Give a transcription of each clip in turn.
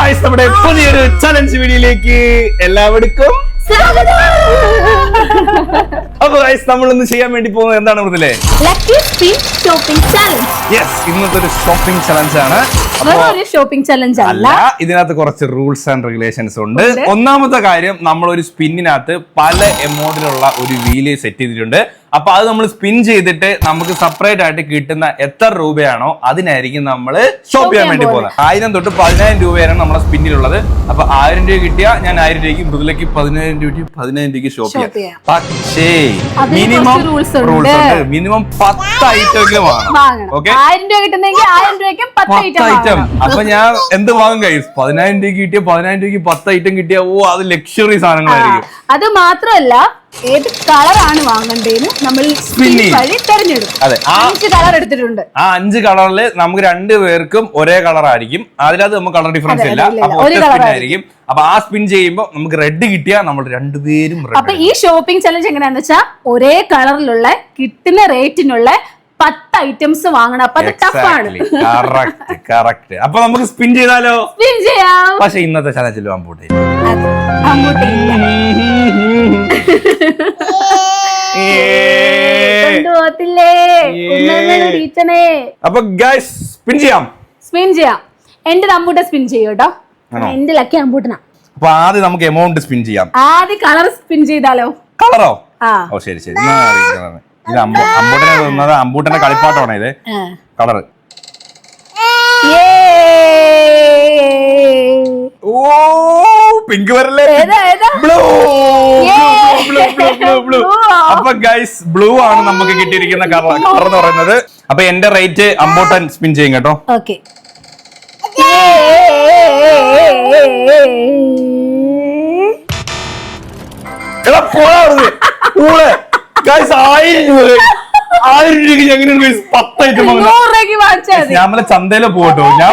Guys, നമ്മുടെ പുതിയൊരു challenge വീഡിയോയിലേക്ക് എല്ലാവർക്കും സ്വാഗതം. അപ്പൊ ഗായ്സ്, നമ്മൾ ഇന്ന് ചെയ്യാൻ വേണ്ടി പോകുന്നത് എന്താണ് മൃദുലേ? Lucky spin shopping challenge. Yes, ഇന്നത്തെ ഒരു ഷോപ്പിംഗ് ചലഞ്ച് ആണ്. ഒരു ഷോപ്പിംഗ് ചലഞ്ച് അല്ല, ഇതിനകത്ത് കുറച്ച് റൂൾസ് ആൻഡ് റെഗുലേഷൻസ് ഉണ്ട്. ഒന്നാമത്തെ കാര്യം, നമ്മൾ ഒരു സ്പിന്നിനകത്ത് പല എമൗണ്ടിലുള്ള ഒരു വീല് സെറ്റ് ചെയ്തിട്ടുണ്ട്. അപ്പൊ അത് നമ്മൾ സ്പിൻ ചെയ്തിട്ട് നമുക്ക് സെപ്പറേറ്റ് ആയിട്ട് കിട്ടുന്ന എത്ര രൂപയാണോ അതിനായിരിക്കും നമ്മൾ ഷോപ്പ് ചെയ്യാൻ വേണ്ടി പോകുന്നത്. 1000 തൊട്ട് 10000 രൂപയാണ് നമ്മളെ സ്പിന്നിലുള്ളത്. അപ്പൊ 1000 രൂപ കിട്ടിയാ ഞാൻ 1000 രൂപയ്ക്ക്, മൃദുലയ്ക്ക് 10000 രൂപയ്ക്ക് ഷോപ്പ് ചെയ്യാം. പക്ഷേ മിനിമം റൂൾസ് ഉണ്ട്. മിനിമം 10 ഐറ്റമെങ്കിലും വാങ്ങണം. ഓക്കെ, 1000 രൂപ കിട്ടുന്നെങ്കിൽ 1000 രൂപയ്ക്ക് 10 ഐറ്റം. അപ്പൊ ഞാൻ എന്ത് വാങ്ങും കഴിയും? 10000 രൂപയ്ക്ക് കിട്ടിയ 10000 രൂപയ്ക്ക് 10 ഐറ്റം കിട്ടിയ അത് ലക്ഷറി സാധനങ്ങളായിരിക്കും. അത് മാത്രമല്ല, ഏത് കളറാണ് വാങ്ങണ്ടേന്ന് നമ്മൾ വഴി തെരഞ്ഞെടുക്കും. 5 കളർ എടുത്തിട്ടുണ്ട്. ആ 5 കളറില് നമുക്ക് 2 പേർക്കും ഒരേ കളർ ആയിരിക്കും. അതിനകത്ത് നമുക്ക് കളർ ഡിഫറൻസ് ഇല്ല. അപ്പൊ ഒറ്റ സ്പിൻ ആയിരിക്കും. അപ്പൊ ആ സ്പിൻ ചെയ്യുമ്പോൾ നമുക്ക് റെഡ് കിട്ടിയാൽ നമ്മൾ 2 പേരും. അപ്പൊ ഈ ഷോപ്പിംഗ് ചലഞ്ച് എങ്ങനെയാന്ന് വെച്ചാൽ, ഒരേ കളറിലുള്ള കിട്ടുന്ന റേറ്റിനുള്ള 10 ഐറ്റംസ് വാങ്ങണം. അപ്പൊ അത് ടഫാണ്. കറക്റ്റ്. അപ്പൊ നമുക്ക് സ്പിൻ ചെയ്താലോ? സ്പിൻ ചെയ്യാം. പക്ഷെ ഇന്നത്തെ ചലഞ്ചിൽ അമ്പൂട്ടെ അപ്പൊ ഗൈസ്, സ്പിൻ ചെയ്യാം. എന്റെ അമ്പൂട്ട സ്പിൻ ചെയ്യും കേട്ടോ. എന്റെ ലക്കി അമ്പൂട്ടനാ. അപ്പൊ ആദ്യം നമുക്ക് എമൗണ്ട് സ്പിൻ ചെയ്യാം. ആദ്യം കളർ സ്പിൻ ചെയ്താലോ? കളറോ? ഓ ശരി. ഇത് അമ്പൂട്ടനെ തോന്നുന്നത് അമ്പൂട്ടന്റെ കളിപ്പാട്ടമാണ് ഇത്. കളറ് പിങ്ക് വരല്ലേ? ബ്ലൂ. അപ്പൊ ഗൈസ്, ബ്ലൂ ആണ് നമുക്ക് കിട്ടിയിരിക്കുന്ന കളർ എന്ന് പറയുന്നത്. അപ്പൊ എന്റെ റേറ്റ് അമ്പൂട്ടൻ സ്പിൻ ചെയ്യും കേട്ടോ. ഓക്കെ. എടാ പോടാ ഗൈസ്, 1000 രൂപയ്ക്ക് എങ്ങനെയാണ് 10 ഐറ്റം ഞാൻ ചന്തയിലെ പോകട്ടോ. ഞാൻ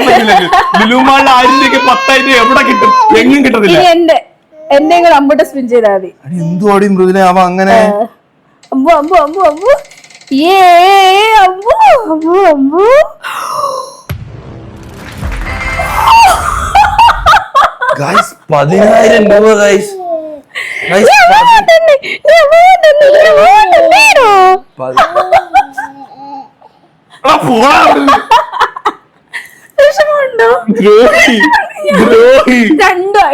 ലുലുമാളിൽ 1000 രൂപയ്ക്ക് 10 ഐറ്റം എവിടെ കിട്ടും? എങ്ങും കിട്ടത്തില്ല. എന്റെ അമ്പൂട്ട സ്പിൻ ചെയ്താൽ മതി. എന്തുവാടി മൃദുല അവ അങ്ങനെ? ഗൈസ്, 10000 രൂപ ഗൈസ്.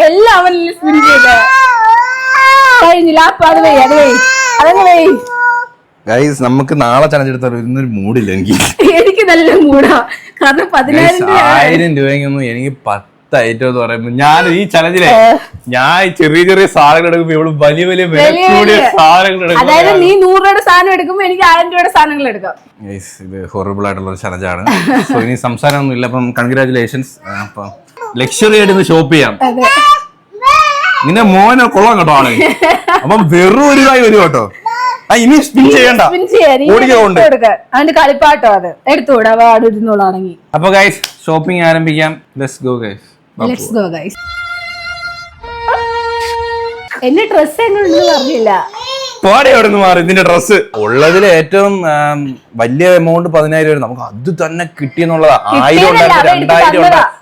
എല്ലാവരും സ്പിൻ ചെയ്ത കഴിഞ്ഞില്ല. ഗൈസ്, നമുക്ക് നാളെ ചലഞ്ച് എടുത്താൽ ഒരു മൂടില്ല. എനിക്ക് നല്ല മൂടാ. കാരണം 10000 രൂപയൊന്നും എനിക്ക് 10 ഐറ്റം എന്ന് പറയുമ്പോ, ഞാൻ ഈ ചലഞ്ചിലെ ഞാൻ ചെറിയ സാധനങ്ങൾ എടുക്കുമ്പോ ഇവള് വലിയ കൂടിയ സാധനങ്ങൾ എടുക്കും. അതായത് നീ 100 രൂപയുടെ സാധനം എടുക്കുമ്പോ എനിക്ക് 1000 രൂപയുടെ സാധനങ്ങൾ എടുക്കാം. ഇത് ഹൊറിബിൾ ആയിട്ടുള്ള ഒരു ചലഞ്ചാണ്. സോ ഇനി സംസാരമൊന്നും ഇല്ല. അപ്പം കൺഗ്രാറ്റുലേഷൻസ്. അപ്പൊ ലക്ഷറി ആയിട്ട് ഷോപ്പ് ചെയ്യാം. നിന്നെ മോനെ കൊള്ളാം കേട്ടോ ആണ്. അപ്പം വെറും ഒരു കായ് വരും കേട്ടോ. ഇനി സ്പിൻ ചെയ്യണ്ട, ഓടിക്കൊണ്ട് അതിന്റെ കളിപ്പാട്ടോ അത് എടുത്തുകൂടാ. വാടിരുന്നോളാണെങ്കിൽ. അപ്പൊ ഗൈസ്, ഷോപ്പിംഗ് ആരംഭിക്കാം. Let's go guys. എന്റെ ഡ്രസ് എങ്ങനെയുണ്ടെന്ന് പറഞ്ഞില്ല. പാടെ അവിടെ നിന്ന് മാറി. ഇതിന്റെ ഡ്രസ്സ് ഉള്ളതിൽ ഏറ്റവും വലിയ എമൗണ്ട് 10000 വരും. നമുക്ക് അത് തന്നെ കിട്ടിയെന്നുള്ളതാ. 1000 ഉണ്ടായിരുന്നു,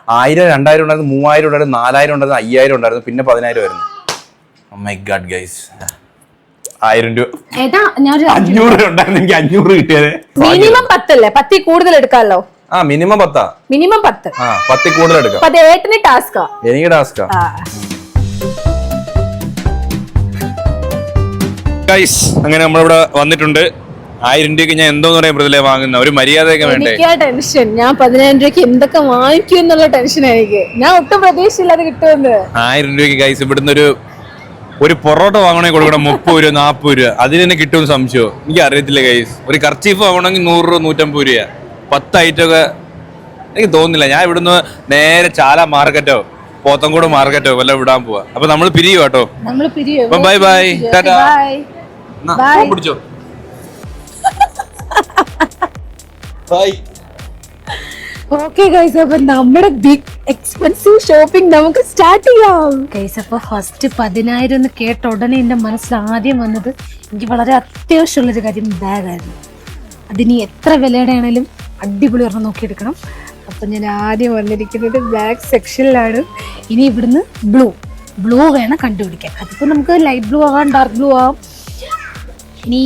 2000 ഉണ്ടായിരുന്നു, 3000 ഉണ്ടായിരുന്നു, 4000 ഉണ്ടായിരുന്നു, 5000 ഉണ്ടായിരുന്നു, പിന്നെ 10000 വരുന്നു. Oh my god guys, 1000 രൂപ 500 ഉണ്ടായിരുന്നു. എനിക്ക് 500 കിട്ടിയത്. മിനിമം 10 അല്ലേ? 10 കൂടുതൽ എടുക്കാമല്ലോ. മിനിമം 10. മിനിമം 10. 10 കൂടുതൽ എടുക്കാം. അത് ഏട്ടന് ടാസ്കാ, എനിക്ക് ടാസ്കാ. ഗൈസ്, അങ്ങനെ നമ്മളിവിടെ വന്നിട്ടുണ്ട്. 1000 രൂപയ്ക്ക് ഞാൻ എന്തോന്ന് പറയാൻ മൃദുലേ വാങ്ങുന്ന ഒരു മര്യാദയൊക്കെ വേണ്ടേ? ടെൻഷൻ. ഞാൻ 10000 രൂപയ്ക്ക് എന്തൊക്കെ വാങ്ങിക്കും എന്നുള്ള ടെൻഷൻ എനിക്ക്. ഞാൻ ഒട്ടും പ്രതീക്ഷയില്ലാതെ കിട്ടുമെന്ന്. 1000 രൂപയ്ക്ക് ഗൈസ് ഇവിടുന്ന് ഒരു പൊറോട്ട വാങ്ങണമെങ്കിൽ കൊടുക്കണം 30 രൂപ 40 രൂപ. അതിന് തന്നെ കിട്ടുമെന്ന് സംശയമോ? എനിക്ക് അറിയത്തില്ല ഗൈസ്. ഒരു കർച്ചീഫ് വാങ്ങണമെങ്കിൽ 100 രൂപ 150 രൂപ. 10 ഐറ്റം ഒക്കെ എനിക്ക് തോന്നുന്നില്ല. ഞാൻ ഇവിടുന്ന് നേരെ ചാല മാർക്കറ്റോ പോത്തൻകോട് മാർക്കറ്റോ വല്ല വിടാൻ പോവാ. അപ്പൊ നമ്മൾ പിരിയും കേട്ടോ. Bye bye, Tata. പിടിച്ചോ. ബൈ. ഓക്കെ ഗൈസ്, അപ്പൊ നമ്മുടെ ബിഗ് എക്സ്പെൻസീവ് ഷോപ്പിംഗ് നമുക്ക് സ്റ്റാർട്ട് ചെയ്യാം. ഗൈസ്, അപ്പൊ ഫസ്റ്റ് 10000 എന്ന് കേട്ട ഉടനെ എന്റെ മനസ്സിൽ ആദ്യം വന്നത് എനിക്ക് വളരെ അത്യാവശ്യമുള്ളൊരു കാര്യം ബാഗായിരുന്നു. അതിന് എത്ര വിലയുടെ ആണെങ്കിലും അടിപൊളി ഒരെണ്ണം നോക്കിയെടുക്കണം. അപ്പൊ ഞാൻ ആദ്യം വന്നിരിക്കുന്നത് ബ്ലാക്ക് സെക്ഷനിലാണ്. ഇനി ഇവിടുന്ന് ബ്ലൂ വേണം കണ്ടുപിടിക്കാൻ. അതിപ്പോ നമുക്ക് ലൈറ്റ് ബ്ലൂ ആവാം, ഡാർക്ക് ബ്ലൂ ആവാം. ഇനി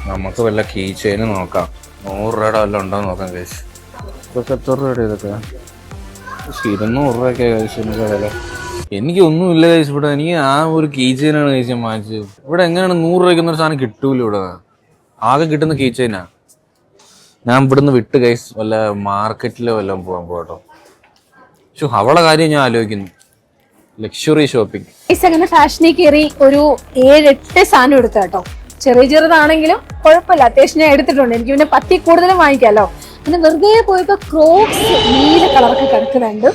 നമുക്ക് വല്ല കീ ചെയിന് നോക്കാം. 100 രൂപയുടെ വല്ല ഉണ്ടോ നോക്കാം കേസ്. ഇതൊക്കെ എത്ര രൂപയുടെ ഇതൊക്കെ? 200 രൂപയൊക്കെ കഴിച്ചു വില. എനിക്കൊന്നുമില്ല കഴിച്ചു ഇവിടെ. എനിക്ക് ആ ഒരു കീ ചെയിനാണ് കഴിച്ചാൽ വാങ്ങിച്ചത്. ഇവിടെ എങ്ങനെയാണ് 100 രൂപയ്ക്ക് ഒരു സാധനം കിട്ടൂല. ഇവിടെ ആകെ കിട്ടുന്ന കീ ചെയിനാ. ഞാൻ ഇവിടുന്ന് വിട്ട് കഴിച്ച് വല്ല മാർക്കറ്റിലോ വല്ലതും പോകാൻ പോകട്ടോ. പക്ഷെ അവളെ കാര്യം ഞാൻ ആലോചിക്കുന്നു. Luxury shopping. അങ്ങനെ ഫാഷനിൽ കയറി ഒരു 7-8 സാധനം എടുത്ത കേട്ടോ. ചെറുതാണെങ്കിലും കുഴപ്പമില്ല, അത്യാവശ്യം ഞാൻ എടുത്തിട്ടുണ്ട്. എനിക്ക് പിന്നെ 10 കൂടുതലും വാങ്ങിക്കാമല്ലോ. പിന്നെ വെറുതെ പോയപ്പോ ക്രോക്സ് നീല കളറൊക്കെ കിടക്കുന്നുണ്ട്.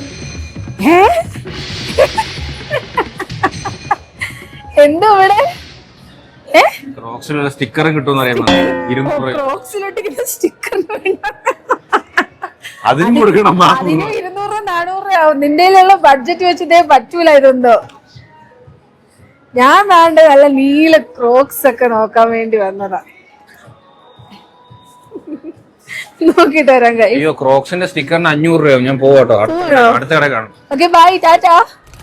എന്തോ ഇവിടെ ക്രോക്സിലുള്ള സ്റ്റിക്കർ കിട്ടുമെന്ന് അറിയാൻ ക്രോക്സിലോട്ട് സ്റ്റിക്കർ അതിനും കൊടുക്കണം. 200-400 ആവും. നിന്റെ ബഡ്ജറ്റ് വെച്ചിട്ടേ പറ്റൂല ഇതെന്തോ. ഞാൻ വേണ്ട നല്ല നീല ക്രോക്സ് ഒക്കെ നോക്കാൻ വേണ്ടി വന്നതാ. നോക്കിട്ട് വരാൻ കഴിയും. അയ്യോ, ക്രോക്സിന്റെ സ്റ്റിക്കറിന് 500 രൂപയാവും. ഞാൻ പോവാട്ടോ, അടുത്ത കട കാണും. Okay, bye, tata.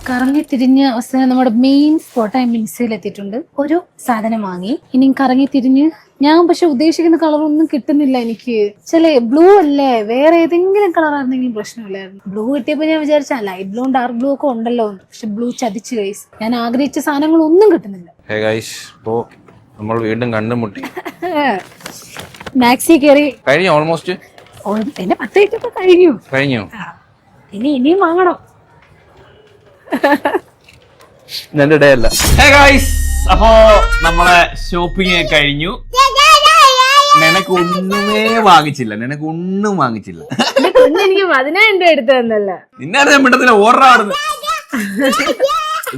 കറങ്ങി തിരിഞ്ഞ് അവസാനം നമ്മുടെ മെയിൻ സ്പോട്ടായ മിൻസിയിൽ എത്തിയിട്ടുണ്ട്. ഒരു സാധനം വാങ്ങി. ഇനി കറങ്ങി തിരിഞ്ഞ് ഞാൻ പക്ഷെ ഉദ്ദേശിക്കുന്ന കളറൊന്നും കിട്ടുന്നില്ല എനിക്ക്. ചില ബ്ലൂ അല്ലേ, വേറെ ഏതെങ്കിലും കളർ ആയിരുന്നെങ്കിലും പ്രശ്നമില്ലായിരുന്നു. ബ്ലൂ കിട്ടിയപ്പോ ഞാൻ വിചാരിച്ച ലൈറ്റ് ബ്ലൂ ഡാർക്ക് ബ്ലൂ ഒക്കെ ഉണ്ടല്ലോ. പക്ഷെ ബ്ലൂ ചതിച്ചു ഗൈസ്. ഞാൻ ആഗ്രഹിച്ച സാധനങ്ങളൊന്നും കിട്ടുന്നില്ല. നമ്മൾ വീണ്ടും കണ്ടുമുട്ടി. മാക്സി കയറി കഴിഞ്ഞു. ഓൾമോസ്റ്റ് എന്റെ 10 മിനിറ്റ് കഴിഞ്ഞു. ഇനിയും വാങ്ങണം. അപ്പോ നമ്മളെ ഷോപ്പിംഗ് കഴിഞ്ഞു. നിനക്ക് ഒന്നുമേ വാങ്ങിച്ചില്ല. ഒന്നും വാങ്ങിച്ചില്ല. എനിക്ക് 10,000 രൂപ എടുത്തു തന്നല്ല. നിന്നെ ഞാൻ മിണ്ടത്തില്ല, ഓർഡർ.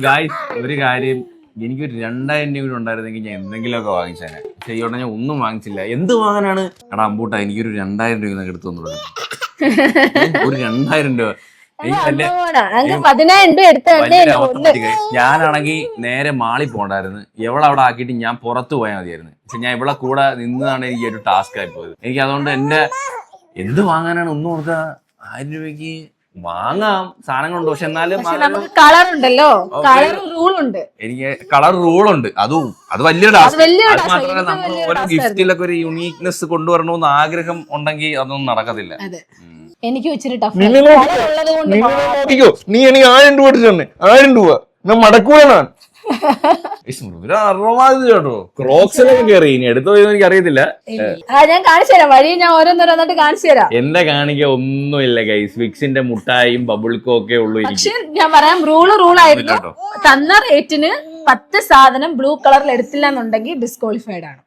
ഗായ്സ്, ഒരു കാര്യം, എനിക്കൊരു 2000 രൂപ ഉണ്ടായിരുന്നെങ്കിൽ ഞാൻ എന്തെങ്കിലുമൊക്കെ വാങ്ങിച്ചേനെ. ചെയ്യോട്ടെ, ഞാൻ ഒന്നും വാങ്ങിച്ചില്ല. എന്ത് വാങ്ങാനാണ്? എടാ അമ്പൂട്ടാ, എനിക്കൊരു 2000 രൂപ എടുത്തു തന്നു. ഒരു 2000 രൂപ. ഞാനാണെങ്കിൽ നേരെ മാളി പോണ്ടായിരുന്നു. എവളവിടെ ആക്കിയിട്ട് ഞാൻ പുറത്തു പോയാൽ മതിയായിരുന്നു. പക്ഷെ ഞാൻ ഇവിടെ കൂടെ നിന്നതാണ് എനിക്ക് ഒരു ടാസ്ക് ആയി പോയത്. എനിക്ക് അതുകൊണ്ട് എന്റെ എന്ത് വാങ്ങാനാണ്? ഒന്നും കൊടുക്കുക 1000 രൂപയ്ക്ക് വാങ്ങാം സാധനങ്ങളുണ്ട്. പക്ഷെ എന്നാലും കളർ ഉണ്ടല്ലോ, കളർ റൂൾ ഉണ്ട്. എനിക്ക് കളർ റൂൾ ഉണ്ട്. അത് വലിയ ടാസ്ക്. അത് മാത്രമല്ല, നമ്മൾ ഓരോ ഗിഫ്റ്റിലൊക്കെ ഒരു യുണീക്നെസ് കൊണ്ടുവരണമെന്ന് ആഗ്രഹം ഉണ്ടെങ്കിൽ അതൊന്നും നടക്കത്തില്ല. എനിക്ക് വെച്ചിട്ട് ടഫ്. നീ എനിക്ക് 1000 രൂപ തന്നെ. 1000 രൂപ ഞാൻ മടക്കൂലാണ്. കേട്ടോ, ക്രോക്സിലൊക്കെ കയറി. ഇനി എടുത്തു പോയെന്ന് എനിക്ക് അറിയത്തില്ല. ഞാൻ കാണിച്ചു തരാം, വഴി ഞാൻ ഓരോന്നോരോന്നിട്ട് കാണിച്ചു തരാം. എന്റെ കാണിക്ക ഒന്നുമില്ല ഗൈസ്. വിക്സിന്റെ മുട്ടായും ബബിൾക്കും ഒക്കെ ഉള്ളൂ. പക്ഷെ ഞാൻ പറയാം, റൂളായിരുന്നു. തന്ന റേറ്റിന് 10 സാധനം ബ്ലൂ കളറിൽ എടുത്തില്ല എന്നുണ്ടെങ്കിൽ ഡിസ്ക്വാളിഫൈഡ് ആണ്.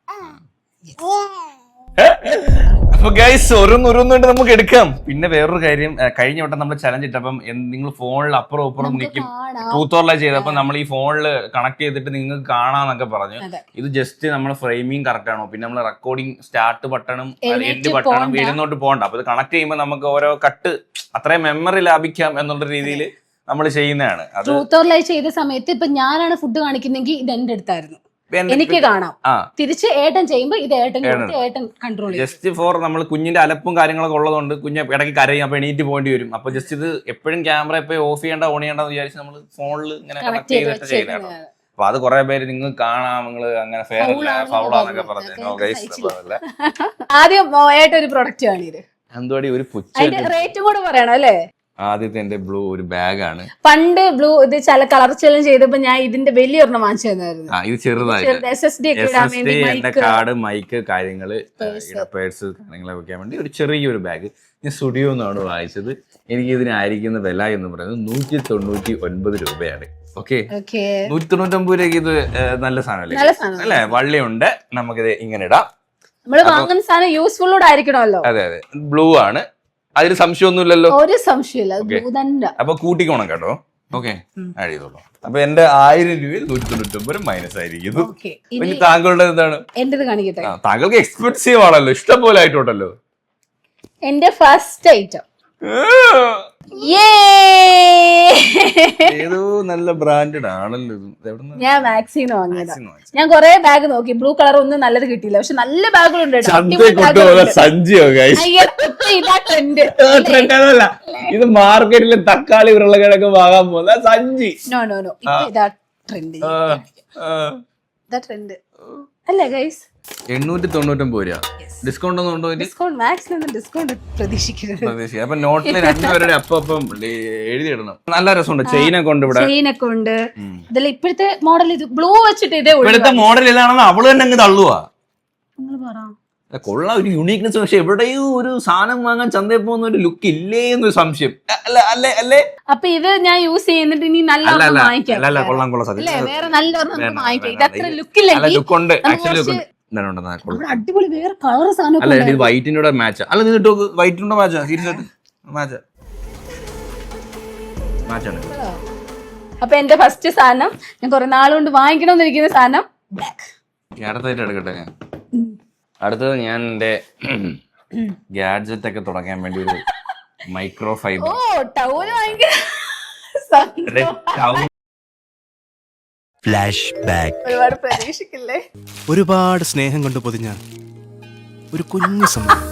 അപ്പൊ ഗൈസ്, ഓരോന്നോരോന്നുണ്ട് നമുക്ക് എടുക്കാം. പിന്നെ വേറൊരു കാര്യം, കഴിഞ്ഞ വട്ടം നമ്മൾ ചലഞ്ച് ഇട്ടപ്പം നിങ്ങൾ ഫോണിൽ അപ്പുറം ഇപ്പുറം നിൽക്കും. ട്രൂത്ത് ഓർ ലൈ ചെയ്തപ്പോ നമ്മൾ ഈ ഫോണിൽ കണക്ട് ചെയ്തിട്ട് നിങ്ങൾക്ക് കാണാന്നൊക്കെ പറഞ്ഞു. ഇത് ജസ്റ്റ് നമ്മൾ ഫ്രെയിമിങ് കറക്റ്റ് ആണോ, പിന്നെ നമ്മൾ റെക്കോർഡിംഗ് സ്റ്റാർട്ട് ബട്ടണും എൻഡ് ബട്ടണും ഇരുന്നോട്ട് പോകണ്ട. അപ്പൊ ഇത് കണക്ട് ചെയ്യുമ്പോൾ നമുക്ക് ഓരോ കട്ട് അത്രയും മെമ്മറി ലാഭിക്കാം എന്നുള്ള രീതിയിൽ നമ്മൾ ചെയ്യുന്നതാണ്. ട്രൂത്ത് ഓർ ലൈ ചെയ്ത സമയത്ത് ഇപ്പൊ ഞാനാണ് ഫുഡ് കാണിക്കുന്നെങ്കിൽ ഇത് എന്റെ അടുത്തായിരുന്നു, എനിക്ക് കാണാം. തിരിച്ച് ഏട്ടൻ ചെയ്യുമ്പോ ഇത് ഏട്ടൻ കൺട്രോൾ. ജസ്റ്റ് ഫോർ നമ്മൾ കുഞ്ഞിന്റെ അലപ്പും കാര്യങ്ങളൊക്കെ ഉള്ളതുകൊണ്ട് കുഞ്ഞ് ഇടയ്ക്ക് കരയും. അപ്പൊ എണീറ്റ് പോകേണ്ടി വരും. അപ്പൊ ജസ്റ്റ് ഇത് എപ്പോഴും ക്യാമറ എപ്പോഴും ഓഫ് ചെയ്യേണ്ട ഓൺ ചെയ്യേണ്ടെന്ന് വിചാരിച്ച് നമ്മൾ ഫോണിൽ ഇങ്ങനെ കണക്ട് ചെയ്തിട്ട് ചെയ്യുന്നതാണ്. അപ്പൊ അത് കുറെ പേര് നിങ്ങൾ കാണാം, നിങ്ങൾ അങ്ങനെ ഫെയർ അല്ല ഫൗളാന്നൊക്കെ പറഞ്ഞു. ആദ്യം ഏട്ടൊരു പ്രൊഡക്റ്റ് കാണിയത് എന്തോടി ഒരു പുച്ഛ. റേറ്റും കൂടെ പറയണം അല്ലേ? ആദ്യത്തെ എന്റെ ബ്ലൂ ഒരു ബാഗാണ്. പണ്ട് ബ്ലൂ ഇത് ചില കളർ ചെല്ലാം ചെയ്തപ്പോ ഞാൻ ഇതിന്റെ വലിയൊരെണ്ണം വാങ്ങിച്ചു തന്നായിരുന്നു. ഇത് ചെറുതായിട്ട് എന്റെ കാർഡ്, മൈക്ക്, കാര്യങ്ങള്, പേഴ്സ്, കാര്യങ്ങളെ വെക്കാൻ വേണ്ടി ഒരു ചെറിയൊരു ബാഗ്. ഞാൻ സ്റ്റുഡിയോ എന്നാണ് വാങ്ങിച്ചത്. എനിക്ക് ഇതിനായിരിക്കുന്ന വില എന്ന് പറയുന്നത് 199 രൂപയാണ്. ഓക്കെ, 199 രൂപയ്ക്ക് ഇത് നല്ല സാധനമല്ലേ അല്ലെ? വള്ളിയുണ്ട്, നമുക്കിത് ഇങ്ങനെ ഇടാം. നമ്മള് വാങ്ങുന്ന സാധനം യൂസ്ഫുൾ ആയിരിക്കണമല്ലോ. അതെ, ബ്ലൂ ആണ്, അതിൽ സംശയമൊന്നുമില്ലല്ലോ. ഒരു സംശയമില്ല. അപ്പൊ കൂട്ടിക്കോണം കേട്ടോ. ഓക്കെ, ആഡ് ചെയ്തോളൂ. അപ്പൊ എന്റെ 1000 രൂപയിൽ 199 മൈനസ് ആയിരിക്കുന്നു. പിന്നെ താങ്കളുടെ എന്താണ്? എന്റേത് കാണിക്കട്ടെ. താങ്കൾക്ക് എക്സ്പെൻസീവ് ആണല്ലോ, ഇഷ്ടം പോലെ ആയിട്ടുണ്ടല്ലോ. എന്റെ ഫസ്റ്റ് ഐറ്റം ഏതോ നല്ല ബ്രാൻഡഡ് ആണല്ലോ ഇത്. എവിടുന്നാ? ഞാൻ മാക്സിന്ന് വാങ്ങിയതാ. Maxino വാങ്ങിച്ചതാ. ഞാൻ കൊറേ ബാഗ് നോക്കി, ബ്ലൂ കളർ ഒന്നും നല്ലത് കിട്ടിയില്ല. പക്ഷെ നല്ല ബാഗുകളുണ്ട് കേട്ടോ. ചന്തയിൽ അടിപൊളി കൊണ്ടുപോകുന്ന ബാഗുകളുണ്ട്. സഞ്ചിയോ guys? അയ്യോ, ഇതാ ട്രെൻഡ്. ട്രെൻഡ് അതല്ല, ഇത് മാർക്കറ്റിൽ തക്കാളി ഉരുളക്കിഴങ്ങ് വാങ്ങാൻ പോകുന്ന സഞ്ചി. നോ നോ നോ, ഇതാ ട്രെൻഡ്. ഇതാ ട്രെൻഡ് അല്ലേ ഗൈസ്? 899 രൂപ. ഡിസ്കൗണ്ട് ഒന്നും ഉണ്ടോ ഇതിന്? ഡിസ്കൗണ്ട് മാക്സിമം ഡിസ്കൗണ്ട് പ്രതീക്ഷിക്കരുത്. പ്രതീക്ഷിക്കാം. അപ്പൊ നോട്ടില് രണ്ടുപേരുടെ അപ്പം എഴുതിയിടണം. നല്ല രസമുണ്ട്. ചെയിനൊക്കെ ഉണ്ട് ഇവിടെ. ചെയിനൊക്കെ ഉണ്ട്. ഇതിൽ ഇപ്പോഴത്തെ മോഡൽ ഇത് ബ്ലൂ വെച്ചിട്ട് ഇതേ ഉള്ളൂ. ഇവിടുത്തെ മോഡൽ ഇതാണെന്ന് അവള് തന്നെ അങ്ങ് തള്ളുവാ. നിങ്ങൾ പറ. കൊള്ളാം, ഒരു യുണീക്നെസ്. പക്ഷെ എവിടെയും ഒരു സാധനം വാങ്ങാൻ ചന്തയിൽ പോകുന്ന ഒരു ലുക്ക് ഇല്ലേ എന്നൊരു സംശയം. അല്ലേ? അപ്പൊ ഇത് ഞാൻ യൂസ് ചെയ്യുന്നിട്ട് ഇനി നല്ല വാങ്ങിക്കാം. അല്ല, കൊള്ളാം സത്യം. അല്ലേ, വേറെ നല്ല വാങ്ങിക്കാം. ഇത് അത്ര ലുക്കില്ലെങ്കിൽ ലുക്ക് ഉണ്ട്. അടിപൊളി വേറെ കളർ സാധനം. അല്ല, ഇത് വൈറ്റിനോട് മാച്ച്. അല്ല, നീ ഇട്ടോ വൈറ്റിനോട് മാച്ചാ. സീരിയസ് മാച്ചാണ്. അപ്പൊ എന്റെ ഫസ്റ്റ് സാധനം, ഞാൻ കുറെ നാളുകൊണ്ട് വാങ്ങിക്കണമെന്നിരിക്കുന്ന സാധനം ബ്ലാക്ക്. അടുത്തായിട്ട് എടുക്കട്ടെ ഞാൻ. അടുത്തത് ഞാൻ എന്റെ ഗാഡ്ജറ്റ് ഒക്കെ തുടങ്ങാൻ വേണ്ടി ഒരു മൈക്രോ ഫൈബർ. ഓ, ടൗല് വാങ്ങിക്കാൻ ഫ്ലാഷ് ബാക്ക്. ഒരുപാട് പ്രതീക്ഷിക്കില്ലേ? ഒരുപാട് സ്നേഹം കൊണ്ട് പൊതിഞ്ഞ ഒരു കുഞ്ഞു സംഭവം.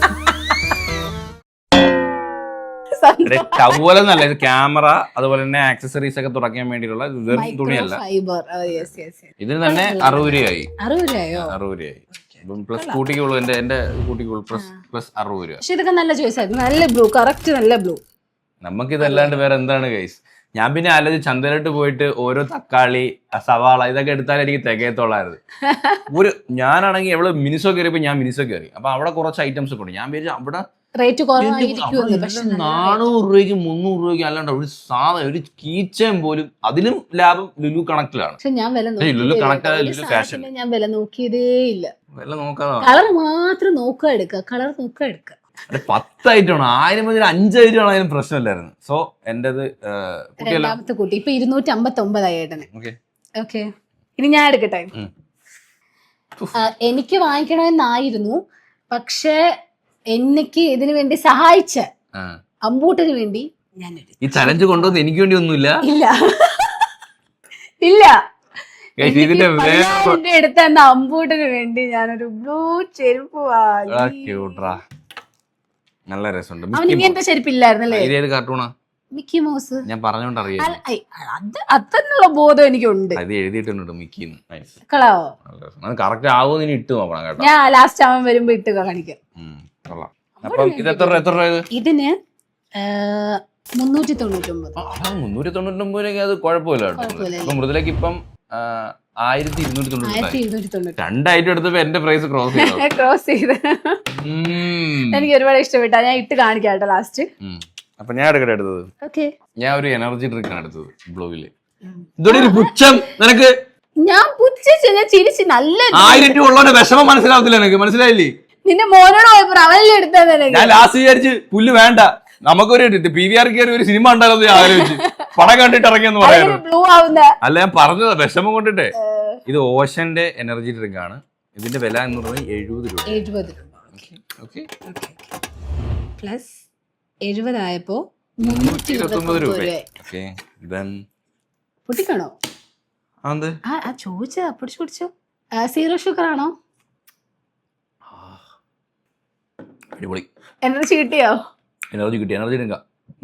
ടവലെന്നല്ല, ഇത് ക്യാമറ അതുപോലെ തന്നെ ആക്സസറീസ് ഒക്കെ തുറക്കാൻ വേണ്ടിയിട്ടുള്ള തുണിയല്ല. ഫൈബർ. ഇതിന് തന്നെ 60 രൂപയായി. 60 രൂപയോ? 60 രൂപയായി. പ്ലസ് കൂട്ടിക്കുള്ളൂ, എന്റെ കൂട്ടിക്കുള്ളൂ പ്ലസ് 60 രൂപ. പക്ഷെ ഇതൊക്കെ നല്ല ചോയ്സ് ആയിരുന്നു. നല്ല ബ്ലൂ, കറക്റ്റ് നല്ല ബ്ലൂ. നമുക്കിതല്ലാണ്ട് വേറെ എന്താണ് ഗൈസ്? ഞാൻ പിന്നെ ആലോചിച്ച് ചന്തയിലോട്ട് പോയിട്ട് ഓരോ തക്കാളി, സവാള ഇതൊക്കെ എടുത്താൽ എനിക്ക് തികയത്തോളായിരുന്നു. ഞാനാണെങ്കിൽ എവിടെ മിനിസോ കയറിയപ്പോ ഞാൻ മിനിസോ കയറി. അപ്പൊ അവിടെ കുറച്ച് ഐറ്റംസ് ഒക്കെ ഉണ്ട്. ഞാൻ വിചാരിച്ചു അവിടെ റേറ്റ് കുറവായിരിക്കും. 400 രൂപയ്ക്ക് 300 രൂപയ്ക്ക് അല്ലാണ്ട് ഒരു സാധനം, ഒരു കീച്ചയും പോലും. അതിലും ലാഭം ലുലു കണക്റ്റിലാണ്. പക്ഷെ ഞാൻ വില ലുലു കണക്ട്, ലുലു ഫാഷൻ. ഞാൻ വില നോക്കിയതേ ഇല്ല. വില നോക്കാതെ കളർ മാത്രം നോക്കുക, എടുക്കുക. കളർ നോക്കുക, എടുക്കുക. 10 ഐറ്റമാണ്. 1000 മുതൽ 5 ആണെങ്കിലും പ്രശ്നമില്ലായിരുന്നു. സോ എന്റേത് രണ്ടാമത്തെ കൂട്ടി ഇപ്പൊ 259 ഏട്ടന്. ഓക്കെ, ഇനി ഞാൻ എടുക്കട്ടെ. എനിക്ക് വാങ്ങിക്കണമെന്നായിരുന്നു, പക്ഷെ എനിക്ക് ഇതിനു വേണ്ടി സഹായിച്ച അമ്പൂട്ടിന് വേണ്ടി ഞാൻ ഈ ചലഞ്ച് കൊണ്ടുവന്ന് എനിക്ക് വേണ്ടി ഒന്നുമില്ല. ഇല്ല, ഇതിന്റെ എടുത്ത അമ്പൂട്ടിന് വേണ്ടി ഞാനൊരു ബ്ലൂ ചെരുപ്പ് വാങ്ങി. നല്ല രസമുണ്ട്. അവൻ ഇങ്ങനത്തെ ചെരുപ്പില്ലായിരുന്നല്ലേ? ഏത് കാർട്ടൂണാ? Mickey mouse. ഞാൻ പറഞ്ഞോണ്ട് അറിയാം. അത്തന്നുള്ള ബോധം എനിക്കുണ്ട്. അത് എഴുതിയിട്ടുണ്ട് മിക്കിന്ന്. കളാവോ? അത് കറക്റ്റ് ആവുമെന്ന് ഇനി ഇട്ട് നോക്കണം കേട്ടോ. ഞാൻ ലാസ്റ്റ് അവൻ വരുമ്പോ ഇട്ട് കാണിക്കാം. അപ്പം ഇത് എത്ര രൂപ? ഇതിന് 399. 399 രൂപയ്ക്ക് അത് കുഴപ്പമില്ല കേട്ടോ. ഇപ്പൊ മൃദുലക്ക് ഇപ്പം 1299. 2 ഐറ്റം എടുത്തപ്പോ എന്റെ പ്രൈസ് ക്രോസ് ചെയ്ത് എനിക്ക് ഒരുപാട് ഇഷ്ടപ്പെട്ട. ഞാൻ ഇട്ട് കാണിക്കാം കേട്ടോ ലാസ്റ്റ്. അപ്പൊ ഞാൻ എടുക്കട്ടെ എടുത്തത്. ഓക്കെ, ഞാൻ ഒരു എനർജി ഡ്രിങ്ക് ആണ് എടുത്തത് ബ്ലൂവില്. ഇതൊരു പുച്ഛം നിനക്ക്. ഞാൻ പുച്ഛിച്ച്, ഞാൻ ചിരിച്ച്. നല്ല 1000 രൂപ ഉള്ളവരുടെ വിഷമം മനസ്സിലാവത്തില്ല എനിക്ക്. മനസ്സിലായില്ലേ? നിന്റെ മോനോട് പോയപ്പോ അവനല്ലേ എടുത്തത്. ഞാൻ ലാസ്റ്റ് വിചാരിച്ച് പുല്ല് വേണ്ട, നമുക്കൊരു PVR കയറി ഒരു സിനിമ ഉണ്ടാലോ ആലോചിച്ച് പടം കണ്ടിട്ട് ഇറങ്ങിയെന്ന് പറയാറ്. അല്ല, ഞാൻ പറഞ്ഞതാ വിഷമം കൊണ്ടിട്ടേ. ഇത് ഓഷന്റെ എനർജി ഡ്രിങ്ക് ആണ്. ഇതിന്റെ വില എന്ന് പറഞ്ഞാൽ 70 രൂപ. 70 രൂപ. പ്ലസ് 70 ആയപ്പോ 329 രൂപ. പൊട്ടിക്കണോ? ചോദിച്ചാ പിടിച്ചോ. 0 ഷുഗർ ആണോ? അടിപൊളി. എനർജി കിട്ടിയോ? എനർജി കിട്ടി. Energy ഡ്രിങ്ക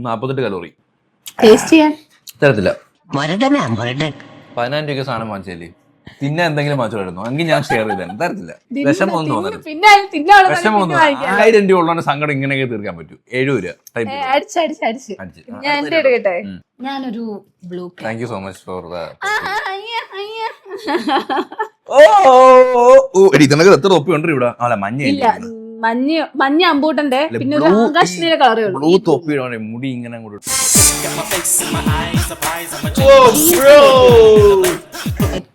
48 calorie. ടേസ്റ്റ് ചെയ്യാൻ തരത്തില്ല. 15 രൂപയ്ക്ക് സാധനം വാങ്ങിച്ചല്ലേ, പിന്നെ എന്തെങ്കിലും വാങ്ങിച്ചോളായിരുന്നു എങ്കിൽ ഞാൻ ഷെയർ ചെയ്തേ. തരത്തില്ല. വിഷമൊന്നും തോന്നരുത്. വിഷമൊന്നും. 1000 രൂപ ഉള്ളവന്റെ സങ്കടം ഇങ്ങനെയൊക്കെ തീർക്കാൻ പറ്റും. 70 രൂപ. ഞാനൊരു blue. Thank you so much for ഇതിനൊക്കെ എത്ര തൊപ്പിയുണ്ട് ഇവിടെ? അല്ല, മഞ്ഞ അമ്പൂട്ടന്റെ, പിന്നെ ഒരു ആകാശനീല കളറേ ഉള്ളൂ. ബ്ലൂ തൊപ്പിയിടാണ്. മുടി ഇങ്ങനെ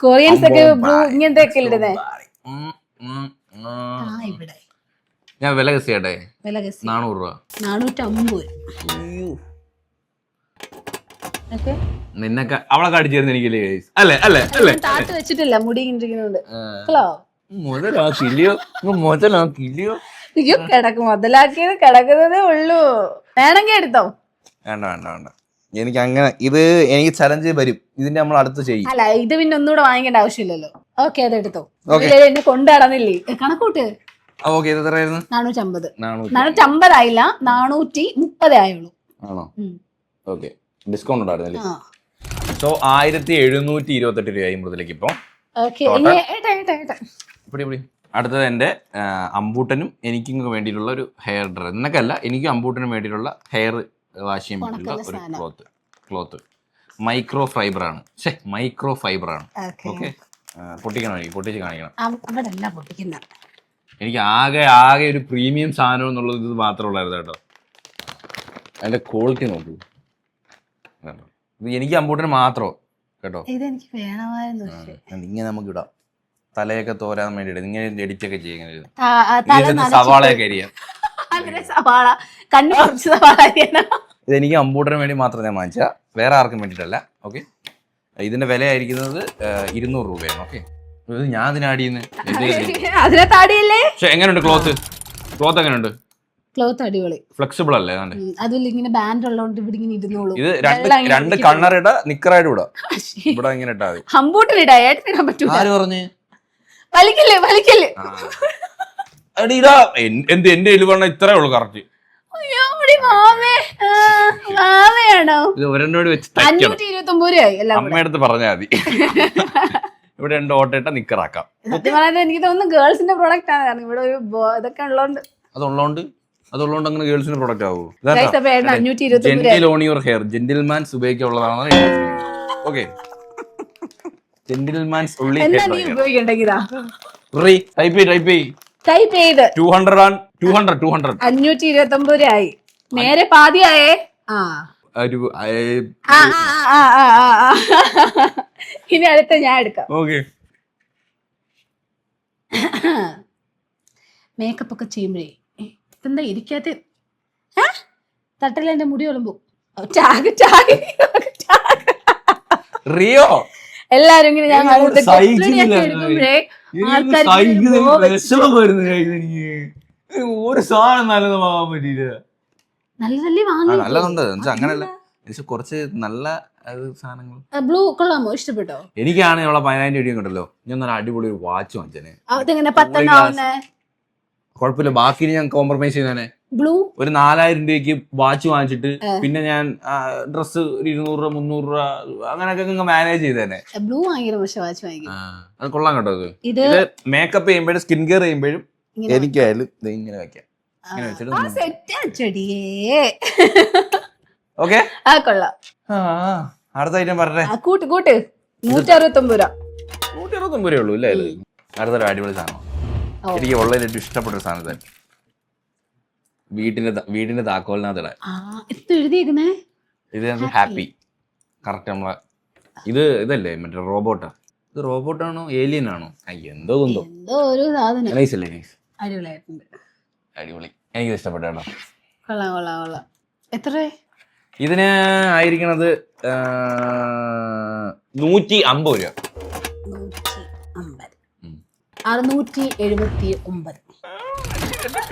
കൊറിയൻസ് ഒക്കെ ബ്ലൂ ഇങ്ങനത്തെ ഒക്കെ ഇടുന്നേ. ഞാൻ വില ഗസ് ചെയ്യട്ടെ. 400 രൂപ. 450. നിന്നൊക്കെ അവളൊക്കെ അടിച്ചിരുന്നു എനിക്കല്ലേ? അല്ലേ അല്ലേ അല്ലേ? താത്ത് വെച്ചിട്ടില്ല, മുടി ഇരിക്കുന്നുണ്ട്. മുതലാക്കില്ലയോ? അയ്യോ, മുതലാക്കിയത് കിടക്കുന്നതേ ഉള്ളൂ. വേണമെങ്കിൽ എടുത്തോ. വേണ്ട വേണ്ട വേണ്ട, എനിക്ക് അങ്ങനെ എനിക്ക് ചലഞ്ച് വരും, ഇതിന്റെ നമ്മൾ അടുത്ത് ചെയ്യും. അല്ല ഇത് പിന്നെ ഒന്നുകൂടെ വാങ്ങിക്കേണ്ട ആവശ്യമില്ലല്ലോ. ഓക്കെ അത് എടുത്തോ. എന്നെ കൊണ്ടുനടന്നില്ലേ കണക്കൂട്ട്. ഓക്കെ, ഇത് എത്രയായിരുന്നു? 450. 450 ആയില്ല, 430 ആയുള്ളൂ. ആണോ? ഓക്കെ, ഡിസ്കൗണ്ട് ഉണ്ടായിരുന്നല്ലേ? സോ 1728 രൂപയായി മൃദുലയ്ക്ക് ഇപ്പൊ. അടുത്തത് എന്റെ അമ്പൂട്ടനും എനിക്കും വേണ്ടിയിട്ടുള്ള ഒരു ഹെയർ ഡ്രയർ. നിനക്കല്ല, എനിക്കും അമ്പൂട്ടനും വേണ്ടിയിട്ടുള്ള ഹെയർ വാഷ് ചെയ്യാൻ പറ്റിയുള്ള ഒരു ക്ലോത്ത് മൈക്രോ ഫൈബർ ആണ്. മൈക്രോ ഫൈബർ ആണ്. ഓക്കെ, പൊട്ടിക്കണം, എനിക്ക് പൊട്ടിച്ച് കാണിക്കണം. എനിക്ക് ആകെ ഒരു പ്രീമിയം സാധനം എന്നുള്ളത് ഇത് മാത്രമുള്ളായിരുന്നു കേട്ടോ. അതിന്റെ ക്വാളിറ്റി നോക്കൂ കേട്ടോ. ഇത് എനിക്ക് അമ്പൂട്ടന് മാത്രമോ കേട്ടോ. ഇങ്ങനെ നമുക്ക് ഇടാം, തലയൊക്കെ തോരാൻ വേണ്ടിട്ട് ഇങ്ങനെ എഡിറ്റ് ഒക്കെ ചെയ്യാൻ, സവാളയൊക്കെ അരിയാം. ഇത് എനിക്ക് അമ്പൂട്ടന് വേണ്ടി മാത്രം ഞാൻ വാങ്ങിച്ച, വേറെ ആർക്കും വേണ്ടിയിട്ടല്ല. ഓക്കെ, ഇതിന്റെ വില ആയിരിക്കുന്നത് 200 രൂപയാണ്. ഓക്കെ, ഇത് ഞാൻ ഇതിനാടിയെന്ന്. എങ്ങനെയുണ്ട് ക്ലോത്ത്? ക്ലോത്ത് എങ്ങനെയുണ്ട്? ക്ലോത്ത് അടിപൊളി, ഫ്ലെക്സിബിൾ അല്ലേ? അതിൽ ഇങ്ങനെ ബാൻഡ് ഉള്ളതുകൊണ്ട് ഇവിടെ ഇങ്ങനെ ഇരുന്നോളൂ. ഇത് രണ്ട് കണ്ണറിട നിക്കറായിട്ട് ഇടാം. ഇവിടെ ഇങ്ങനെ ഇട്ടാ മതി. അമ്പൂട്ടനിടാ, ഏട്ടനിടാൻ പറ്റൂല. ആര് പറഞ്ഞു? വലിക്കല്ലേ വലിക്കല്ലേ. ഇതാ എന്റെ എലുവണ്ണ ഇത്രേ ഉള്ളൂ കറക്റ്റ്. ഇത് ഒരെണ്ണോട് വെച്ച് 529 രൂപയായി. അമ്മയടുത്ത് പറഞ്ഞാൽ മതി. ഇവിടെ 2 ഓട്ടയിട്ട നിക്കറാക്കാം. സത്യം പറഞ്ഞാൽ എനിക്ക് തോന്നുന്നു ഗേൾസിന്റെ പ്രോഡക്റ്റ് ആണ്. ഇവിടെ ഒരു ഇതൊക്കെ ഉള്ളതുകൊണ്ട്, അതുള്ളതുകൊണ്ട് അങ്ങനെ ഗേൾസിന്റെ പ്രോഡക്റ്റ് ആവൂ. Gentle on your hair, gentlemen's ഉപയോഗിക്കാനുള്ളതാണ്. ഓക്കെ, ജെന്റിൽമാൻസ് ഉള്ളി ടൈപ്പ് ചെയ്ത് 529 രൂപയായി. നേരെ പാതിയായേ. ഇനി അടുത്ത ഞാൻ എടുക്കാം. മേക്കപ്പ് ഒക്കെ ചെയ്യുമ്പോഴേ എന്താ ഇരിക്കാത്ത തട്ടിൽ എന്റെ മുടി ഒളുമ്പോ റിയോ എല്ലാരും ഇങ്ങനെ ഞാൻ എടുക്കുമ്പോഴേ ഒരു സാധനം നല്ലതാവാൻ പറ്റിയില്ല. നല്ലതുണ്ട്, അങ്ങനല്ല, കുറച്ച് നല്ല സാധനങ്ങൾ. ബ്ലൂ കൊള്ളാമോ? ഇഷ്ടപ്പെട്ടോ? എനിക്കാണ് ഉള്ള 10,000 രൂപയും കിട്ടല്ലോ. ഞാൻ നല്ല അടിപൊളി ഒരു വാച്ച് വാങ്ങിച്ചേനെ. കുഴപ്പമില്ല, ബാക്കി ഞാൻ കോംപ്രമൈസ് ചെയ്തേനെ. ബ്ലൂ ഒരു 4,000 രൂപയ്ക്ക് വാച്ച് വാങ്ങിച്ചിട്ട് പിന്നെ ഞാൻ ഡ്രസ് 200 രൂപ 300 രൂപ അങ്ങനെയൊക്കെ മാനേജ് ചെയ്തേനെ. ബ്ലൂ വാച്ച് വാങ്ങിക്കും. അത് കൊള്ളാം കേട്ടോ. ഇത് മേക്കപ്പ് ചെയ്യുമ്പോഴും സ്കിൻ കെയർ ചെയ്യുമ്പോഴും എനിക്കായാലും ഇങ്ങനെ വെക്കാം. ഓക്കെ, അടുത്ത ഐറ്റം പറഞ്ഞേ. കൂട്ട് 169 രൂപ. 169 രൂപയേ ഉള്ളൂ അല്ലേ? അടുത്തൊരു അടിപൊളി സാധനം, എനിക്ക് ഉള്ളതിൽ ഏറ്റവും ഇഷ്ടപ്പെട്ട ഒരു സാധനം തന്നെ. വീടിന്റെ താക്കോലിനകത്ത് ഇത് ഹാപ്പി. കറക്റ്റ് നമ്മളെ ഇതല്ലേ മറ്റേ റോബോട്ടാ? ഇത് റോബോട്ടാണോ ഏലിയൻ ആണോ? എന്തോ ഒരു സാധനം. നൈസ് അല്ലേ? നൈസ്, അടിപൊളി. എനിക്ക് ഇഷ്ടപ്പെട്ടു കേട്ടോ. കൊള്ളാം. എത്ര ഇതിന് ആയിരിക്കണത്? 150 രൂപ.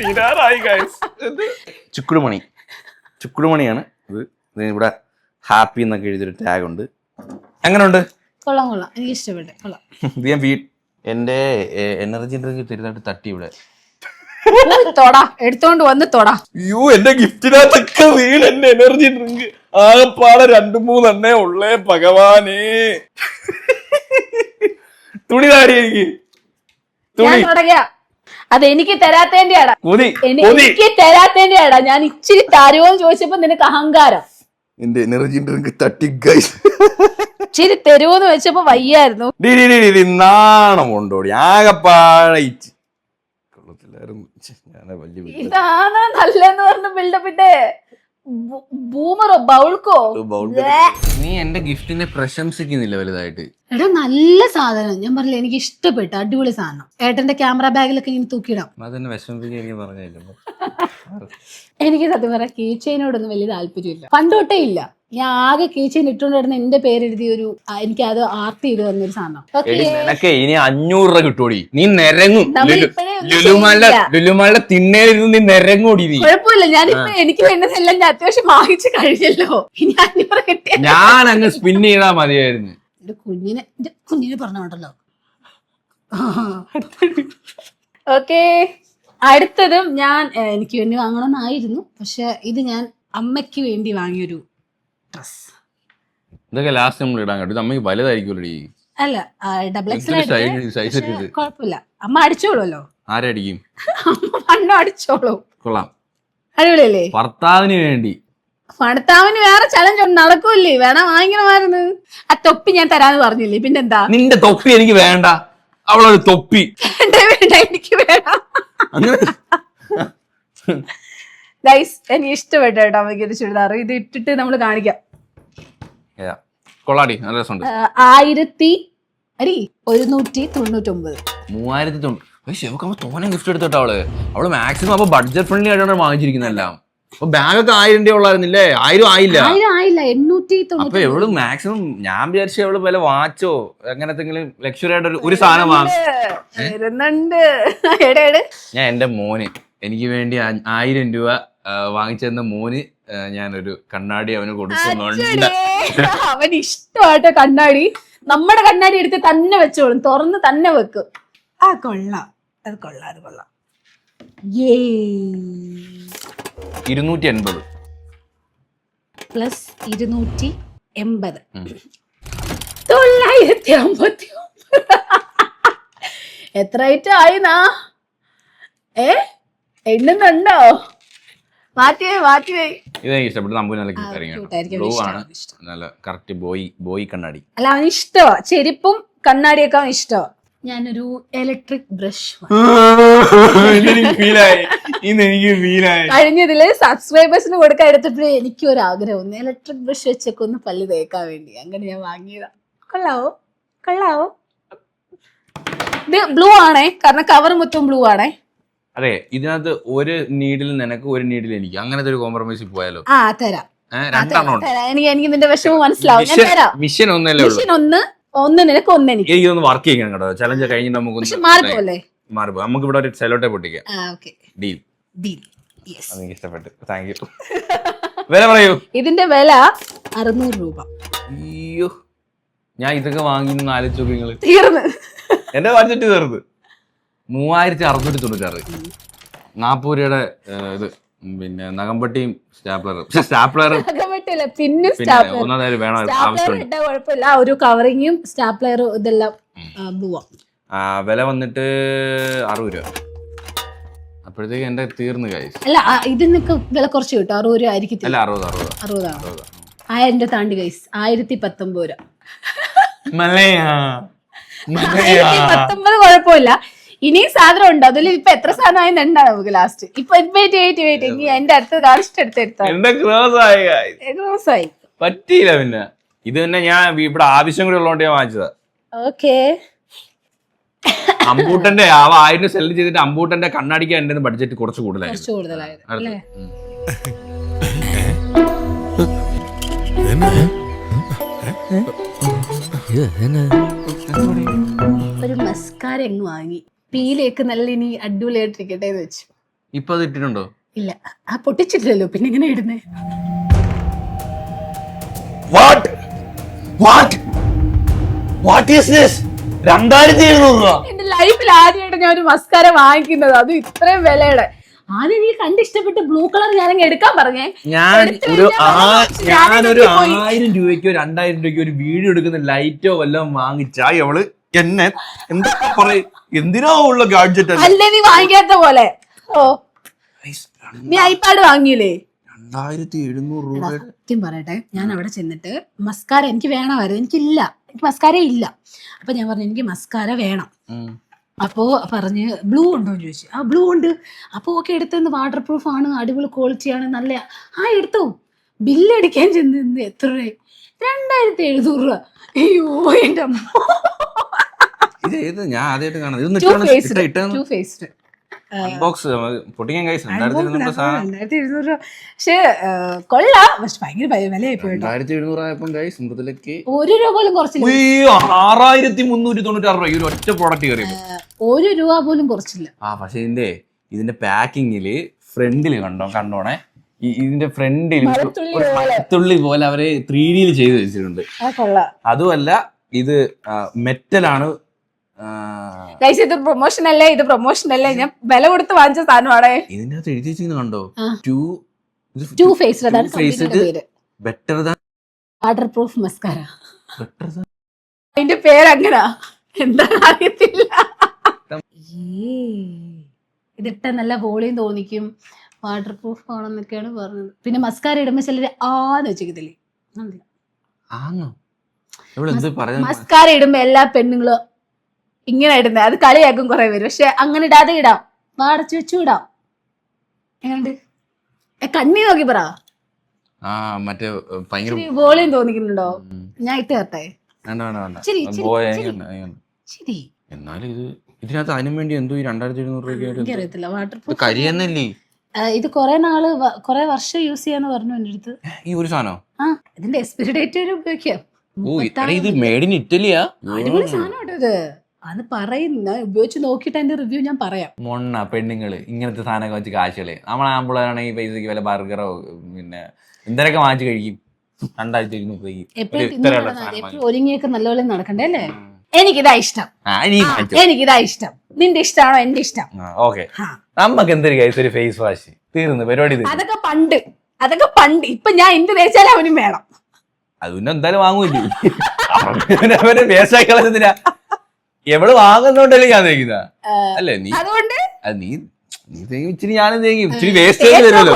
679. ചുക്കുടുമണിയാണ് ഇത്. ഇവിടെ ഹാപ്പി എന്നൊക്കെ എഴുതിയൊരു ടാഗ് ഉണ്ട്. എങ്ങനെയുണ്ട്? കൊള്ളാം, എനിക്ക് ഇഷ്ടപ്പെട്ടു. ഇത് ഞാൻ എന്റെ എനർജി ഡ്രിങ്ക് തിരുതായിട്ട് തട്ടി ഇവിടെ എടുത്തോണ്ട് വന്ന് തൊടാ. അയ്യോ, എന്റെ ഗിഫ്റ്റിനകത്തൊക്കെ വീട് എന്റെ എനർജി ഡ്രിങ്ക് ആകെപ്പാടെ 2-3 എണ്ണേ ഉള്ളേ ഭഗവാനേ. തുണി താടി എനിക്ക് അതെനിക്ക് തരാത്തേന്റെയാടാ. എനിക്ക് തരാത്തേന്റെയാടാ. ഞാൻ ഇച്ചിരി തരുമോന്ന് ചോദിച്ചപ്പോ നിനക്ക് അഹങ്കാരം. എന്റെ എനർജി ഡ്രിങ്ക് തട്ടി ഗൈസ്. ഇച്ചിരി തരുമോന്ന് വെച്ചപ്പോ വയ്യായിരുന്നു. നാണമുണ്ടോടി ആകെപ്പാടെ. ഇതാണ് നല്ലെന്ന് പറഞ്ഞ ബിൽഡപ്പിന്റെ ബൂമറോ ബൗൾക്കോ? നീ എന്റെ ഗിഫ്റ്റിനെ പ്രശംസിക്കുന്നില്ല വലുതായിട്ട്. എടാ നല്ല സാധനം, ഞാൻ പറഞ്ഞില്ല എനിക്ക് ഇഷ്ടപ്പെട്ടു. അടിപൊളി സാധനം. ഏട്ടന്റെ ക്യാമറ ബാഗിലൊക്കെ ഇങ്ങനെ തൂക്കിയിടാം. എനിക്ക് സത്യം പറയാം കീ ചെയിനോടൊന്നും വലിയ താല്പര്യമില്ല, പണ്ടോട്ടേ ഇല്ല. ഞാൻ ആകെ കീ ചെയിൻ ഇട്ടുകൊണ്ടിരുന്ന എന്റെ പേരെഴുതിയ ഒരു എനിക്ക് അത് ആർട്ട് ചെയ്ത് തന്നൊരു സാധനം. ഇനി 500 രൂപ കിട്ടൂടി, നീ നിരങ്ങും. നമ്മളിപ്പോഴേ ലുലുമാളുടെ തിണ്ണേലിരുന്ന് നീ നിരങ്ങോടി നീ. കുഴപ്പമില്ല, ഞാനിപ്പോ എനിക്ക് വേണ്ടതെല്ലാം ഞാൻ അത്യാവശ്യം വാങ്ങിച്ചു കഴിഞ്ഞല്ലോ. ഇനി 500 കിട്ടിയ ഞാൻ അങ്ങ് സ്പിൻ ചെയ്താ മതിയായിരുന്നു. എന്റെ കുഞ്ഞിനെ പറഞ്ഞോണ്ടല്ലോ. ഓക്കെ, അടുത്തതും ഞാൻ എനിക്ക് വേണ്ടി വാങ്ങണമെന്നായിരുന്നു, പക്ഷെ ഇത് ഞാൻ അമ്മയ്ക്ക് വേണ്ടി വാങ്ങിയൊരു ഡ്രസ്. ഇതൊക്കെ ലാസ്റ്റ് നമ്മൾ ഇടാൻ കേട്ടോ. ഇത് അമ്മയ്ക്ക് വലുതായിരിക്കുമല്ലോ. അല്ല, ഡബിൾ എക്സൽ സൈസ് കുഴപ്പമില്ല, അമ്മ അടിച്ചോളൂല്ലോ. ആരടിക്കും? അമ്മ പണ്ടം അടിച്ചോളൂ. കൊള്ളാം, അടിപൊളിയല്ലേ? ഭർത്താവിന് വേണ്ടി. ഭർത്താവിന് വേറെ ചലഞ്ച് നടക്കൂല്ലേ? വേണം വാങ്ങിക്കണമായിരുന്നു. ആ തൊപ്പി ഞാൻ തരാന്ന് പറഞ്ഞില്ലേ, പിന്നെന്താ? നിന്റെ തൊപ്പി എനിക്ക് വേണ്ട, അവളൊരു തൊപ്പി വേണ്ട, എനിക്ക് വേണം. ഗൈസ്, എനിക്ക് ഇഷ്ടപ്പെട്ടു കേട്ടോ അമ്മയ്ക്ക് ഒരു ചുരിദാർ. ഇത് ഇട്ടിട്ട് നമ്മൾ കാണിക്കാം. കൊള്ളാടി, നല്ല രസമുണ്ട്. 1199. 3090. തോനെ ഗിഫ്റ്റ് എടുത്തിട്ടോ അവള് മാക്സിമം അപ്പൊ ബഡ്ജറ്റ് ഫ്രണ്ട്ലി ആയിട്ടാണ് വാങ്ങിച്ചിരിക്കുന്നതെല്ലാം. അപ്പൊ ബാഗൊക്കെ 1000 രൂപ ഉള്ളായിരുന്നില്ലേ? 1000 ആയില്ല. 890. അപ്പൊ എവള് മാക്സിമം ഞാൻ വിചാരിച്ച എവള് വല്ല വാച്ചോ അങ്ങനത്തെ ലക്ഷറി ആയിട്ട് ഒരു സാധനം വാങ്ങും. ഞാൻ എന്റെ മോന് എനിക്ക് വേണ്ടി 1000 രൂപ വാങ്ങിച്ചെന്ന മോന് ഞാനൊരു കണ്ണാടി അവന് കൊടുക്കുന്നുണ്ട്. അവന് ഇഷ്ടമായിട്ടോ കണ്ണാടി. നമ്മുടെ കണ്ണാടി എടുത്ത് തന്നെ വെച്ചോളും, തുറന്ന് തന്നെ വെക്കും. ആ കൊള്ളാം, അത് കൊള്ളാം, അത് കൊള്ളാം. 280 പ്ലസ് 280 959. എത്ര ഐറ്റം ആയിന്നാ? എണ്ണുന്നുണ്ടോ? മാറ്റിവേ. ഇതെനിക്ക് ഇഷ്ടപ്പെട്ടു. നമുക്ക് നല്ല ബ്ലൂ ആണ്, നല്ല കറക്റ്റ് ബോയ് കണ്ണാടി. അല്ല, അവന് ഇഷ്ടമാ ചെരുപ്പും കണ്ണാടിയൊക്കെ അവന് ഇഷ്ടമാ. ഞാനൊരു ഇലക്ട്രിക് ബ്രഷ് കഴിഞ്ഞതില് സബ്സ്ക്രൈബേഴ്സിന് കൊടുക്കാൻ എടുത്തപ്പോഴേ എനിക്ക് ഒരു ആഗ്രഹം, ഒന്ന് ഇലക്ട്രിക് ബ്രഷ് വെച്ചൊക്കെ ഒന്ന് പല്ല് തേക്കാൻ വേണ്ടി. അങ്ങനെ ഞാൻ വാങ്ങിയതാ. കൊള്ളാവോ? ഇത് ബ്ലൂ ആണേ, കാരണം കവർ മൊത്തം ബ്ലൂ ആണേ. അതെ, ഇതിനകത്ത് ഒരു നീഡിൽ നിനക്ക് ഒരു നീഡിൽ എനിക്ക്, അങ്ങനത്തെ ഒരു കോംപ്രമൈസിൽ പോയാലോ? തരാം. രണ്ടെണ്ണം. എനിക്ക് നിന്റെ വിഷമം മനസ്സിലാവും. ഞാൻ തരാം. മിഷൻ ഒന്നല്ലേ ഉള്ളൂ. മിഷൻ ഒന്ന് നിനക്ക്, ഒന്ന് എനിക്ക്. എനിക്കൊന്ന് വർക്ക് ചെയ്യാൻ കേട്ടോ. ചലഞ്ച് കഴിഞ്ഞ് നമുക്കൊന്ന് മാറിപ്പോ നമുക്ക് ഇവിടെ ഒരു സെലോട്ടെ പൊട്ടിക്കാം. ഡീൽ. എനിക്ക് ഇഷ്ടപ്പെട്ടു. Thank you. വില പറയൂ. ഇതിന്റെ വില 600 രൂപ. അയ്യോ, ഞാൻ ഇതൊക്കെ വാങ്ങി ആലോചിച്ചു നിങ്ങള്. തീർന്ന് എന്റെ ബഡ്ജറ്റ് തീർന്ന്. 3696. 40 രൂപയുടെ ഇത്, പിന്നെ നഖംപട്ടിയും സ്റ്റാപ്ലറും പിന്നെ വേണം ആവശ്യമുണ്ട്. കുഴപ്പമില്ല, ഒരു കവറിങ്ങും സ്റ്റാപ്ലറും ഇതെല്ലാം ബ്ലൂവാ. വില വന്നിട്ട് 60 രൂപ. അപ്പോഴത്തേക്ക് എന്റെ തീർന്നു കാര്യം. അല്ല, ഇത് നിനക്ക് വില കുറച്ച് കിട്ടും. 60 രൂപ ആയിരിക്കും. 60 1000 രൂപ താണ്ടി ഗൈസ്. 1019 രൂപ. 1019 കുഴപ്പമില്ല. ഇനിയും സാധനം ഉണ്ട്. അതിൽ ഇപ്പൊ എത്ര സാധനം ആയി ഉണ്ടാ നമുക്ക് ലാസ്റ്റ്. ഇപ്പൊ വെയിറ്റ് ഇനി എന്റെ അടുത്ത് കാണിച്ചിട്ട് ക്രോസ് ആയി പറ്റിയില്ല. പിന്നെ ഇത് തന്നെ ഞാൻ ഇവിടെ ആവശ്യം കൂടി ഉള്ളതുകൊണ്ട് ഞാൻ വാങ്ങിച്ചതാ. ഓക്കെ, അമ്പൂട്ടന്റെ 1000 സെല് ചെയ്തിട്ട് അമ്പൂട്ടന്റെ കണ്ണാടിക്ക് എന്റെ ബഡ്ജറ്റ് കുറച്ച് കൂടുതലായിരുന്നു. ഒരു മസ്കാര എങ്ങ് വാങ്ങി, പീലേക്ക് നല്ല ഇനി അടിപൊളിയായിട്ടിരിക്കട്ടെ എന്ന് വെച്ചു. ഇപ്പൊ അത് ഇട്ടിട്ടുണ്ടോ? ഇല്ല, ആ പൊട്ടിച്ചിട്ടില്ലല്ലോ, പിന്നെ എങ്ങനെ ഇടുന്നേ? എന്റെ ലൈഫിൽ ആദ്യമായിട്ട് ഞാൻ ഒരു മസ്കാര വാങ്ങിക്കുന്നത്, അതും ഇത്രയും വിലയുടെ. ആദ്യം എനിക്ക് കണ്ടിഷ്ടപ്പെട്ട് ബ്ലൂ കളർ ഞാനങ്ങ് എടുക്കാൻ പറഞ്ഞേ. ഞാനൊരു 1000 രൂപയ്ക്കോ 2000 രൂപയ്ക്കോ ഒരു വീഡിയോ എടുക്കുന്ന ലൈറ്റോ വല്ലതും വാങ്ങിച്ചാ അവള് എന്നെ എന്താ പറയും? എന്തിനാ ഉള്ള ഗാഡ്ജറ്റ് അല്ലേ നീ വാങ്ങിക്കാത്ത പോലെ? ഓ, നീ ഐപാഡ് വാങ്ങിയില്ലേ? 2700 രൂപ. സത്യം പറയട്ടെ, ഞാൻ അവിടെ ചെന്നിട്ട് മസ്കാര എനിക്ക് വേണമായിരുന്നു. എനിക്ക് മസ്കാര ഇല്ല. അപ്പൊ ഞാൻ പറഞ്ഞു എനിക്ക് മസ്കാര വേണം. അപ്പോ പറഞ്ഞ് ബ്ലൂ ഉണ്ടോ എന്ന് ചോദിച്ചു. ബ്ലൂ ഉണ്ട്. അപ്പൊ ഓക്കെ, എടുത്തെന്ന് വാട്ടർ പ്രൂഫ് ആണ്, അടിപൊളി ക്വാളിറ്റിയാണ്, നല്ല. എടുത്തു. ബില്ലടിക്കാൻ ചെന്ന് എത്ര രൂപ? 2700 രൂപ. അയ്യോ എന്റെ അമ്മ. ഞാൻ ആദ്യമായിട്ട് കാണുന്നത്. അൺബോക്സ് പൊട്ടിക്കാൻ കൈസ് 2700 സാധനം 2700 രൂപ. പക്ഷേ കൊള്ളാം, പക്ഷെ ഭയങ്കര വിലയായി പോയിട്ടോ. 2700 ആയപ്പം ഗൈസ് മൃദുലക്ക് 1 രൂപ പോലും കുറച്ചില്ല. 6396 രൂപ ഈ ഒരു ഒറ്റ പ്രോഡക്റ്റ് കയറിയപ്പോ 1 രൂപ പോലും കുറച്ചില്ല. പക്ഷെ ഇതിന്റെ പാക്കിങ്ങില് ഫ്രണ്ടില് കണ്ടോണേ ഇതിന്റെ ഫ്രണ്ടിൽ മഴത്തുള്ളി പോലെ അവര് 3D ചെയ്ത് വെച്ചിട്ടുണ്ട്. അതുമല്ല ഇത് മെറ്റലാണ്. ഇത് പ്രൊമോഷൻ അല്ലേ, ഇത് പ്രൊമോഷൻ അല്ലേ, ഞാൻ വില കൊടുത്ത് വാങ്ങിച്ച സാധനമാണ്. ഇതിനകത്ത് എഴുതി വെച്ചിരുന്നു കണ്ടോ, too faced better than water proof mascara. അതിന്റെ പേരങ്ങനാ, എന്താ അറിയത്തില്ല. ഇതിട്ട നല്ല വോളിയം തോന്നിക്കും, വാട്ടർ പ്രൂഫ് ആണെന്നൊക്കെയാണ് പറഞ്ഞത്. പിന്നെ മസ്കാര ഇടുമ്പോ ചിലര് ആന്ന് വെച്ചില്ലേ, മസ്കാര ഇടുമ്പോ എല്ലാ പെണ്ണുങ്ങളും ഇങ്ങനെ ഇടുന്നത്, അത് കളിയാക്കും കുറെ പേര്. പക്ഷെ അങ്ങനെ ഇടാതെ ഇടാം, വാടച്ചു വെച്ചു ഇടാം. എങ്ങനെയുണ്ട്? കണ്ണി നോക്കി പറ, വോളിയം തോന്നിക്കുന്നുണ്ടോ? ഞാൻ ഇട്ട് തരട്ടെ. എന്നാലും ഇതിനകത്ത് അതിനും വേണ്ടി എന്തോ 2700 രൂപ അറിയത്തില്ല. വാട്ടർ പ്രൂഫ് കരിയെന്നല്ലേ ഇത് കൊറേ വർഷം യൂസ് ചെയ്യാന്ന് പറഞ്ഞു എന്റെ അടുത്ത്. ഈ ഒരു സാധനം ഇതിന്റെ എക്സ്പയറി ഡേറ്റ് വരെ ഉപയോഗിക്കാം. ഇത് മെയ്ഡ് ഇൻ ഇറ്റലിയാ? അടിപൊളി സാധനം ഇത്. അത് പറയുന്ന ഉപയോഗിച്ച് നോക്കിയിട്ട് അതിന്റെ റിവ്യൂ ഞാൻ പറയാം. മൊണ്ണ പെണ്ണുങ്ങള് ഇങ്ങനത്തെ സാധനമൊക്കെ വെച്ച് കാശുകളെ നമ്മളാകുമ്പോഴാണെങ്കിൽ പൈസക്ക് വല്ല ബർഗറോ പിന്നെ എന്തൊക്കെ വാങ്ങിച്ച് കഴിക്കും. 2700 എപ്പോഴും ഒരുങ്ങിയൊക്കെ നല്ലപോലെ നടക്കണ്ടേ അല്ലേ? എനിക്കിതാ ഇഷ്ടം, എനിക്കിതാ ഇഷ്ടം. നിന്റെ ഇഷ്ടമാണോ എന്റെ ഇഷ്ടം? ഓക്കെ, നമ്മക്ക് എന്തൊരു കേസ് ഒരു ഫേസ് വാഷ് തീർന്നു പരിപാടി. അതൊക്കെ പണ്ട്. ഇപ്പൊ ഞാൻ എന്ത് തേച്ചാലും അവനും വേണം. അത് പിന്നെ എന്തായാലും വാങ്ങൂല്ലേ, അവന് വേസ്റ്റാക്കളെന്തിനാ? എവള് വാങ്ങുന്നോണ്ടല്ലേ ഞാൻ തേക്കുന്ന അല്ലേ? നീ അതുകൊണ്ട് നീ ഇച്ചിരി ഞാനും തേക്കും, ഇച്ചിരി വേസ്റ്റ് തരുമല്ലോ.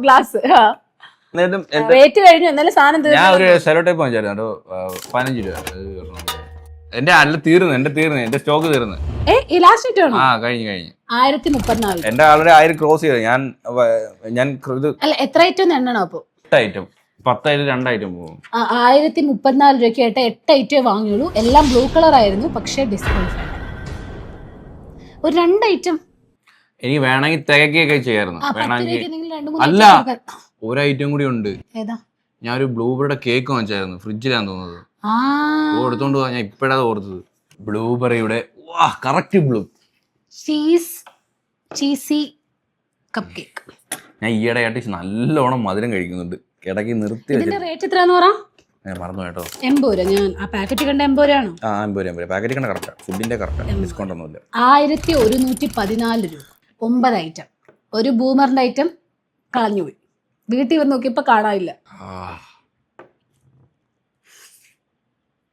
ഗ്ലാസ് റേറ്റ് കഴിഞ്ഞു, എന്നാലും സാധനം ഞാൻ ഒരു സെലോ ടൈപ്പ് വാങ്ങിച്ചായിരുന്നു 15 രൂപ. എന്റെ സ്റ്റോക്ക് തീർന്നു. കഴിഞ്ഞു 1034. എന്റെ ആൾറെഡി 1000 ക്രോസ് ചെയ്തു. ഞാൻ എത്ര ഐറ്റം എണ്ണണോ? അപ്പൊ 8 ഐറ്റം 10 ഐറ്റം 2 ഐറ്റം പോകും. 1034 രൂപയ്ക്കായിട്ട് 8 ഐറ്റം വാങ്ങിയുള്ളൂ. എല്ലാം ബ്ലൂ കളർ ആയിരുന്നു, പക്ഷേ ഡിസ്കൗണ്ട് ഒരു 2 ഐറ്റം എനിക്ക് വേണമെങ്കിൽ തികക്കൊക്കെ ചെയ്യായിരുന്നു. അല്ല, ഒരു ഐറ്റം കൂടി ഉണ്ട്. ഞാൻ ഒരു ബ്ലൂബെറിയുടെ കേക്ക് വാങ്ങിച്ചായിരുന്നു, ഫ്രിഡ്ജിലാന്ന് തോന്നുന്നത്. എടുത്തോണ്ട് പോവാ, ഞാൻ ഇപ്പഴാ ഓർത്തത്. ബ്ലൂബെറിയുടെ correct blue cheesy cupcake. ഞാൻ ഈയിടെയായിട്ട് നല്ലോണം മധുരം കഴിക്കുന്നുണ്ട്, ഇടയ്ക്ക് നിർത്തി. റേറ്റ് എത്രയാന്ന് പറ? മറന്നു കേട്ടോ. 80 രൂപ. ഞാൻ ആ പാക്കറ്റ് കണ്ട 80 രൂപയാണോ? 50 രൂപ പാക്കറ്റ് കണ്ട കറക്റ്റാ. ഫുഡിന്റെ കറക്റ്റാ, ഡിസ്കൗണ്ട് ഒന്നുമില്ല. 1114 രൂപ 9 ഐറ്റം. ഒരു ബൂമറിന്റെ ഐറ്റം കളഞ്ഞുപോയി, വീട്ടിൽ വന്ന് നോക്കിയപ്പോ കാണാനില്ല.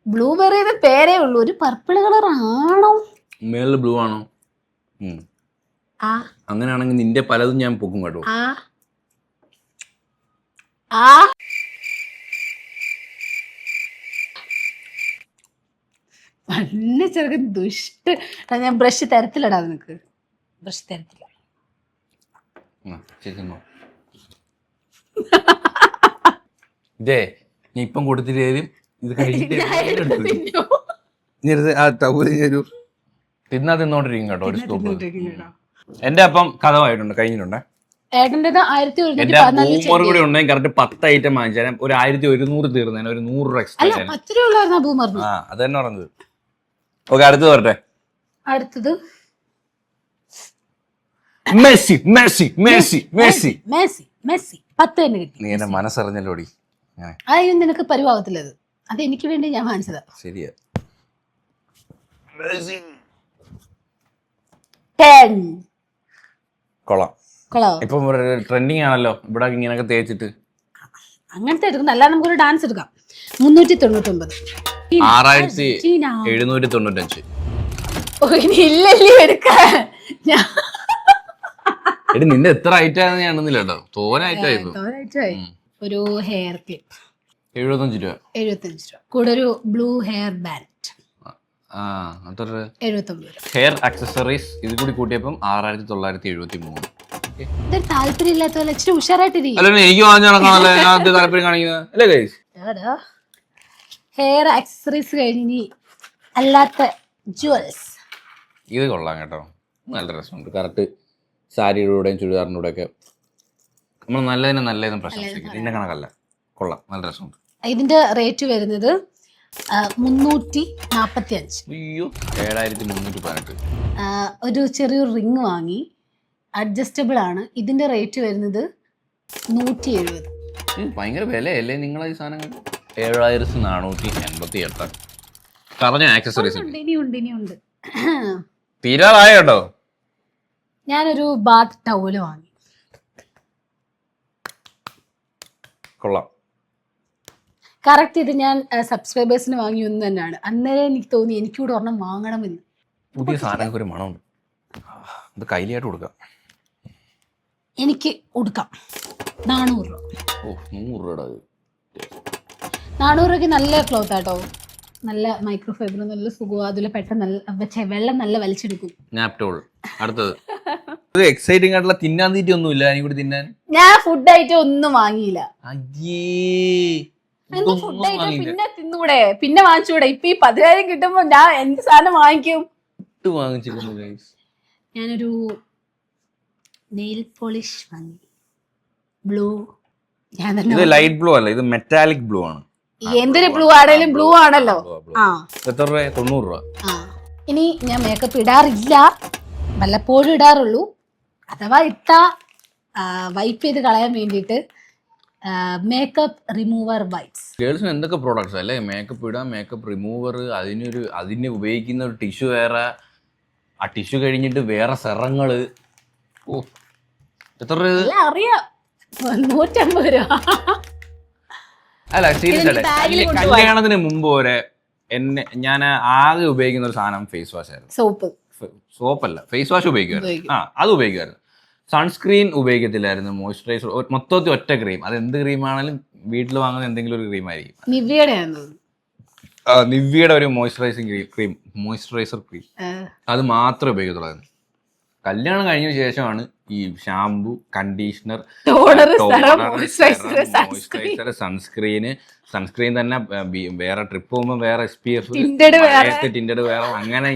ബ്ലൂബെറിയുടെ പേരേ ഉള്ളൂ. ഒരു പർപ്പിൾ കളർ ആണോ? മേളില് ബ്ലൂ ആണോ? അങ്ങനെയാണെങ്കിൽ നിന്റെ പലതും ഞാൻ പൊക്കും കേട്ടോ. നല്ല ചെറുക്കൻ ദുഷ്ട. ഞാൻ ബ്രഷ് തരത്തിലടാ നിനക്ക്, ബ്രഷ് തരത്തില്ല. ഇതേ നീ ഇപ്പം കൊടുത്തില്ലേലും ഇത് തിന്നോണ്ടിരിക്കും കേട്ടോ ഒരു സ്റ്റോപ്പ്. എന്റെ അപ്പം കഥമായിട്ടുണ്ട്, കഴിഞ്ഞിട്ടുണ്ട്. ഏട്ടൻ്റെ എന്റെ ബൂമർ കൂടി ഉണ്ടെങ്കിൽ കറക്റ്റ് 10 ഐറ്റം വാങ്ങിച്ചാൽ ഒരു 1100 തീർന്നേനെ, ഒരു 100 രൂപ എക്സ്ട്രാ. അത് തന്നെ പറഞ്ഞത്. ഓക്കെ, അടുത്തത് വരട്ടെ. അടുത്തത് Messi Messi Messi Messi Messi Messi 10 തന്നെ കിട്ടി. നീ എന്റെ മനസ്സറിഞ്ഞല്ലോടി. അതൊന്നും നിനക്ക് പരിവാകത്തില്ലത്, അത് എനിക്ക് വേണ്ടി ഞാൻ വാങ്ങിച്ചതാ. ശരിയാ. 10 കൊള്ളാം. ഇപ്പം ട്രെൻഡിങ് ആണല്ലോ ഇവിടെ ഇങ്ങനെയൊക്കെ തേച്ചിട്ട്. അങ്ങനത്തെ എടുക്കണം, അല്ലാതെ നമുക്കൊരു ഡാൻസ് എടുക്കാം. 399. 6795. ഇല്ലല്ലേ എടുക്കാൻ. എടി നിന്റെ എത്ര ഐറ്റം ആണെന്ന് ഞാൻ എണ്ണുന്നില്ല കേട്ടോ, തോന ഐറ്റമായിരുന്നു. ഒരു ഹെയർ ക്ലിപ്പ് 75 രൂപ. 75 രൂപ. കൂടെ ഒരു ബ്ലൂ ഹെയർ ബാൻഡ് 79 രൂപ. ഹെയർ ആക്സസറീസ് ഇത് കൂടി കൂട്ടിയപ്പം 6973. ഇതൊരു താല്പര്യം ഇല്ലാത്ത പോലെ ഇച്ചിരി ഉഷാറായിട്ടിരിക്കും. എനിക്ക് വാങ്ങിച്ചാൽ താല്പര്യം കാണിക്കുന്നത് അല്ലേ ഗൈസ്? ഹെയർ ആക്സസറീസ് കഴിഞ്ഞ് അല്ലാത്ത ജുവൽസ് ഇത് കൊള്ളാം കേട്ടോ. നല്ല രസമുണ്ട്. കറക്റ്റ് സാരിയുടെ കൂടെയും ചുരിദാറിൻ്റെ കൂടെ ഒക്കെ നമ്മൾ നല്ലതിനും പ്രശംസിക്കും. ഇന്ന കണക്കല്ല, കൊള്ളാം, നല്ല രസമുണ്ട്. ഇതിന്റെ റേറ്റ് വരുന്നത് 345. അയ്യോ 7318. ഒരു ചെറിയൊരു റിങ് വാങ്ങി, അഡ്ജസ്റ്റബിൾ ആണ്. ഇതിന്റെ റേറ്റ് വരുന്നത് 170. ഭയങ്കര വിലയല്ലേ നിങ്ങളെ ഈ സാധനങ്ങൾ? 7488. പറഞ്ഞ ആക്സസറീസ് ഇനിയുണ്ട്. തീരാറായ കേട്ടോ. ഞാനൊരു ബാത്ത് ടവല് വാങ്ങി. കൊള്ളാം. കറക്റ്റ് ഇത് ഞാൻ സബ്സ്ക്രൈബേഴ്സിന് വാങ്ങി ഒന്ന് തന്നെയാണ്. അന്നേരം എനിക്ക് തോന്നി എനിക്കൂടെ ഒരെണ്ണം വാങ്ങണമെന്ന്. പുതിയ സാധനങ്ങൾക്ക് ഒരു മണമുണ്ട്. ഇത് കയ്യിലായിട്ട് കൊടുക്കാം. എനിക്ക് കൊടുക്കാം. 400 രൂപ. ഓ 100 രൂപ. 400 രൂപയ്ക്ക് നല്ല ക്ലോത്ത് ആട്ടോ. നല്ല മൈക്രോ ഫൈബർ, നല്ല സുഖം. അതിൽ പെട്ടെന്ന് വെള്ളം നല്ല വലിച്ചെടുക്കും. നാപ്റ്റോൾ. അടുത്തത് എക്സൈറ്റിംഗ് ആയിട്ടുള്ള തിന്നാൻ തീറ്റി ഒന്നും ഇല്ല കൂടി തിന്നാൻ. ഞാൻ ഫുഡ് ഐറ്റം ഒന്നും വാങ്ങിയില്ല. ഫുഡ് ഐറ്റം പിന്നെ തിന്നൂടെ, പിന്നെ വാങ്ങിച്ചൂടെ? ഇപ്പൊ ഈ 10,000 കിട്ടുമ്പോ ഞാൻ എന്ത് സാധനം വാങ്ങിക്കും? ഞാനൊരു നെയിൽ പോളിഷ് വാങ്ങി. ബ്ലൂ. ഞാൻ തന്നെ ലൈറ്റ് ബ്ലൂ അല്ല, ഇത് മെറ്റാലിക് ബ്ലൂ ആണ്. എന്തൊരു ബ്ലൂ ആണേലും ബ്ലൂ ആണല്ലോ. എത്ര രൂപ? 90 രൂപ. ഇനി ഞാൻ മേക്കപ്പ് ഇടാറില്ല, വല്ലപ്പോഴും ഇടാറുള്ളൂ. അഥവാ ഇട്ടാ വൈപ്പ് ചെയ്ത് കളയാൻ വേണ്ടിയിട്ട് മേക്കപ്പ് റിമൂവർ വൈപ്സ്. ഗേൾസിന് എന്തൊക്കെ പ്രോഡക്ട്സ് അല്ലേ? മേക്കപ്പ് ഇടാൻ, മേക്കപ്പ് റിമൂവർ, അതിന് ഉപയോഗിക്കുന്ന ഒരു ടിഷ്യൂ വേറെ, ആ ടിഷ്യൂ കഴിഞ്ഞിട്ട് വേറെ സെറങ്ങള്. ഓ എത്ര രൂപ? അറിയാം, 150 രൂപ. അല്ല സീരിയസ് ആയിട്ട് കല്യാണത്തിന് മുമ്പ് വരെ ഞാൻ ആകെ ഉപയോഗിക്കുന്ന ഒരു സാധനം ഫേസ് വാഷ് ആയിരുന്നു. സോപ്പല്ല, ഫേസ് വാഷ് ഉപയോഗിക്കുമായിരുന്നു. അത് ഉപയോഗിക്കുമായിരുന്നു. സൺസ്ക്രീൻ ഉപയോഗിക്കത്തില്ലായിരുന്നു, മോയ്സ്ചറൈസർ, മൊത്തത്തിൽ ഒറ്റ ക്രീം. അത് എന്ത് ക്രീമാണെങ്കിലും വീട്ടിൽ വാങ്ങുന്ന എന്തെങ്കിലും ഒരു ക്രീം ആയിരിക്കും. നിവ്യയുടെ ഒരു മോയ്സ്ചറൈസർ ക്രീം അത് മാത്രമേ ഉപയോഗിക്കത്തുള്ളൂ. കല്യാണം കഴിഞ്ഞ ശേഷമാണ് ഈ ഷാംപൂ, കണ്ടീഷണർ, സൺസ്ക്രീൻ തന്നെ വേറെ ട്രിപ്പ് പോകുമ്പോൾ വേറെ SPF, ടിൻഡഡ് വേറെ, അങ്ങനെ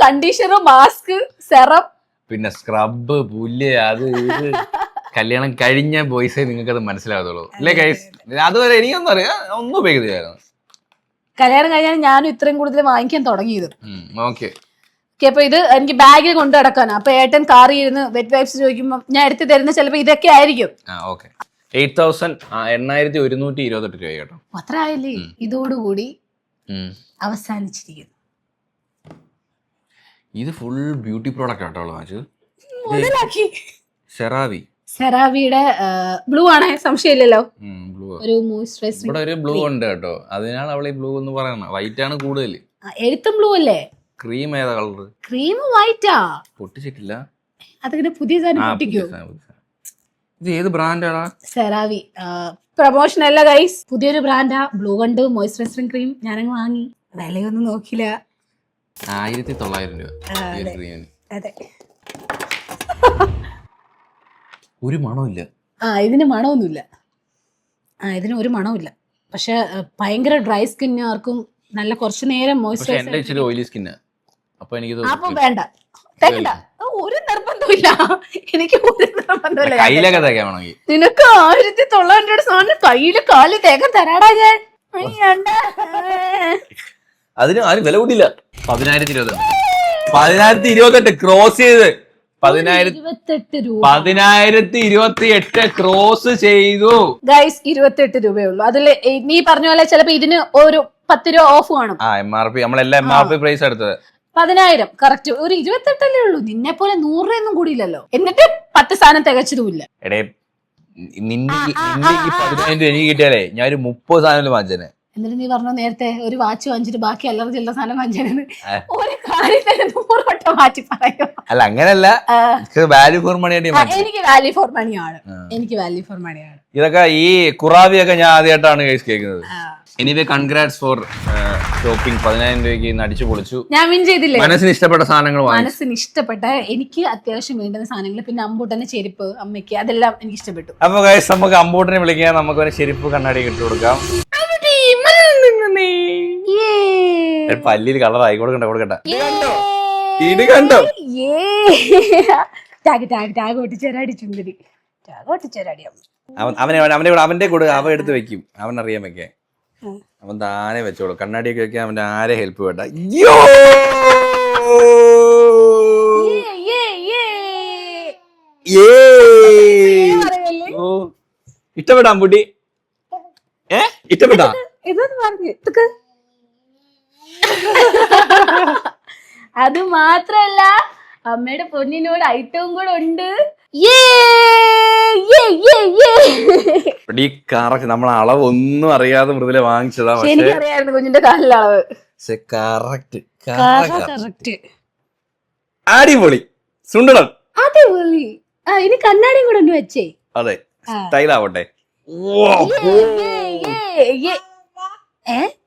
കണ്ടീഷണർ, മാസ്ക്, സെറം, പിന്നെ സ്ക്രബ്, പുല്ല്, അത് ഇത്. കല്യാണം കഴിഞ്ഞ ബോയ്സേ നിങ്ങൾക്ക് അത് മനസ്സിലാകത്തുള്ളൂ അല്ലേ ഗൈസ്? അതുവരെ എനിക്കൊന്നും അറിയാം, ഒന്നും ഉപയോഗിക്കുന്നില്ലായിരുന്നു. കല്യാണം കഴിഞ്ഞാൽ ഞാനും ഇത്രയും കൂടുതൽ വാങ്ങിക്കാൻ തുടങ്ങിയത്. ഓക്കെ. അപ്പൊ ഇത് എനിക്ക് ബാഗിൽ കൊണ്ടു നടക്കാനാ. അപ്പൊ ഏട്ടൻ കാറിൽ ഇരുന്ന് വെറ്റ് വൈപ്സ് ചോദിക്കുമ്പോ ഞാൻ എടുത്ത് തരുന്ന ചിലപ്പോ ഇതൊക്കെ ആയിരിക്കും. 8,128 രൂപ കേട്ടോ. അത്ര ആയില്ലേ? ഇതോടുകൂടി അവസാനിച്ചിരിക്കുന്നു. ഇത് ഫുൾ ബ്യൂട്ടി പ്രോഡക്റ്റ് ആട്ടോ. സെറാവിയുടെ ബ്ലൂ ആണ്, സംശയമില്ലല്ലോ. ഒരു മോയ്സ്ചറൈസർ. ഇവിടെ ഒരു ബ്ലൂ ഉണ്ട് കേട്ടോ, അതിനാണ് അവളെ ബ്ലൂ എന്ന് പറയുന്നത്. വൈറ്റ് ആണ് കൂടുതൽ. എഴുത്തും ബ്ലൂ അല്ലേ? ക്രീം ഏതാ കളർ? ക്രീം വൈറ്റാ. പൊട്ടിച്ചിട്ടില്ല. അതിങ്ങനെ പുതിയ സാധനം പൊട്ടിക്കോ? ഇത് ഏത് ബ്രാൻഡാടാ? സെറാവി. പ്രൊമോഷൻ അല്ല ഗൈസ്, പുതിയൊരു ബ്രാൻഡാ. ബ്ലൂ കണ്ട് മോയ്സ്ചറൈസറിംഗ് ക്രീം ഞാനങ്ങ് വാങ്ങി. വിലയൊന്നും നോക്കില്ല. 1900 രൂപ. അതെ. ഒരു മണമില്ല. ഇതിന് മണമൊന്നുമില്ല. ഇതിന് ഒരു മണമില്ല. പക്ഷെ ഭയങ്കര ഡ്രൈ സ്കിന്നുകാർക്കും നല്ല കുറച്ചു നേരം മോയ്സ്ചറൈസർ. Oily skin. അപ്പൊ എനിക്ക് അപ്പൊ വേണ്ട, ഒരു നിർബന്ധമില്ല. എനിക്ക് ഒരു നിർബന്ധമില്ല. കയ്യിലൊക്കെ തേക്കാൻ വേണമെങ്കിൽ. നിനക്ക് 1900 സാധനം കയ്യില് കാലിൽ തേക്കാൻ തരാടാ ഞാൻ. അതിന് ആരും വില കൂടിയില്ല. 10,028 ക്രോസ് ചെയ്ത് 10,028 ക്രോസ് ചെയ്തു ഗൈസ്. 28 രൂപയുള്ളൂ. അതില് നീ പറഞ്ഞ പോലെ ചിലപ്പോ ഇതിന് ഒരു 10 രൂപ ഓഫ് കാണും. MRP നമ്മളെല്ലാം MRP പ്രൈസ് എടുത്തത് 10,000 കറക്റ്റ്. ഒരു 28 ഉള്ളൂ. നിന്നെ പോലെ 100 രൂപയൊന്നും കൂടിയില്ലല്ലോ. എന്നിട്ട് 10 സാധനം തികച്ചതുമില്ല. എടേ നിന്റെ ഈ 10,000 രൂപ എനിക്ക് കിട്ടിയാലേ ഞാൻ ഒരു 30 സാധനം വാങ്ങിച്ചേനെ. എന്നിട്ട് നീ പറഞ്ഞു നേരത്തെ ഒരു വാച്ച് വാങ്ങിച്ചിട്ട് ബാക്കി അല്ലറ ചില്ലറ സാധനം വാങ്ങിച്ചേനെ. ഒരു കാര്യം തന്നെ 100 വട്ടം മാറ്റി പറയോ? അല്ല അങ്ങനല്ല, വാല്യൂ ഫോർ മണി ആയിട്ട് എനിക്ക് വാല്യൂ ഫോർ മണിയാണ്. എനിക്ക് വാല്യൂ ഫോർ മണിയാണ്. ഇതൊക്കെ ഈ കുറാവിയൊക്കെ ഞാൻ ആദ്യമായിട്ടാണ് കേസ് കേൾക്കുന്നത്. Anyway congrats four shopping. 10,000 രൂപയ്ക്ക് ഇന്ന് അടിച്ചു പൊളിച്ചു. ഞാൻ വിൻ ചെയ്തില്ലേ? മനസ്സിന് ഇഷ്ടപ്പെട്ട സാധനങ്ങൾ മനസ്സിന് ഇഷ്ടപ്പെട്ട എനിക്ക് അത്യാവശ്യം വേണ്ടുന്ന സാധനങ്ങൾ, പിന്നെ അമ്പൂട്ടന്റെ ചെരുപ്പ്, അമ്മയ്ക്ക്, അതെല്ലാം എനിക്ക് ഇഷ്ടപ്പെട്ടു. അപ്പൊ ഗൈസ് നമുക്ക് അമ്പൂട്ടനെ വിളിക്കാം. നമുക്ക് ഒരു ചെരുപ്പ് കണ്ണാടി ഇട്ട് കൊടുക്കാം. പല്ലിൽ കളറായി കൊടുക്കണ്ട ഇത് കണ്ടോ ടാഗ് ഒട്ടിച്ചേരാടി ചുണ്ടരി ടാഗ് ഒട്ടിച്ചേരാടി അവന്റെ കൂടെ അവൻ എടുത്ത് വെക്കും, അവൻ അറിയാൻ വെക്കേ. അവൻ താനെ വെച്ചോളൂ. കണ്ണാടിയൊക്കെ വെക്കാൻ അവന്റെ ആരെ ഹെൽപ്പ് വേണ്ട. ഇഷ്ടപ്പെടാ അമ്പൂട്ടി? ഇഷ്ടപ്പെട്ടാ? ഇതൊന്ന് പറഞ്ഞു അത് മാത്രല്ല അമ്മയുടെ പൊന്നിനോട് ഐറ്റവും കൂടെ ഉണ്ട്. നമ്മൾ അളവ് ഒന്നും അറിയാതെ മൃദുല വാങ്ങിച്ചതാ. എനിക്കറിയായിരുന്നു കുഞ്ഞിന്റെ കാലിലെ അളവ്. പക്ഷെ കറക്റ്റ് കറക്റ്റ് അടിപൊളി സുണ്ടടൻ. അടിപൊളി. ഇനി കണ്ണാടിയും കൂടെ ഒന്ന് വെച്ചേ. അതെ, സ്റ്റൈലാവട്ടെ.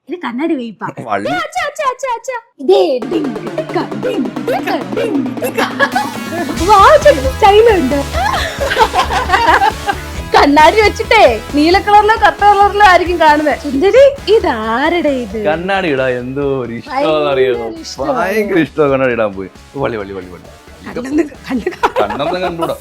ഇത് കണ്ണാടി വെയിപ്പാ. സ്റ്റൈലുണ്ട്. കണ്ണാടി വെച്ചിട്ടേ നീല കളറിലോ കത്ത കളറിലോ ആയിരിക്കും കാണുന്നത്. സുന്ദരി ഇതാരുടെ ഇത്? കണ്ണാടി ഇടാ എന്തോ ഒരു ഇഷ്ടമാണെന്നറിയോ, ഭയങ്കര ഇഷ്ടമാണ് കണ്ണാടി ഇടാൻ പോയി. വള്ളി വള്ളി വള്ളി വള്ളി കണ്ണൊന്നും കണ്ടൂടാ.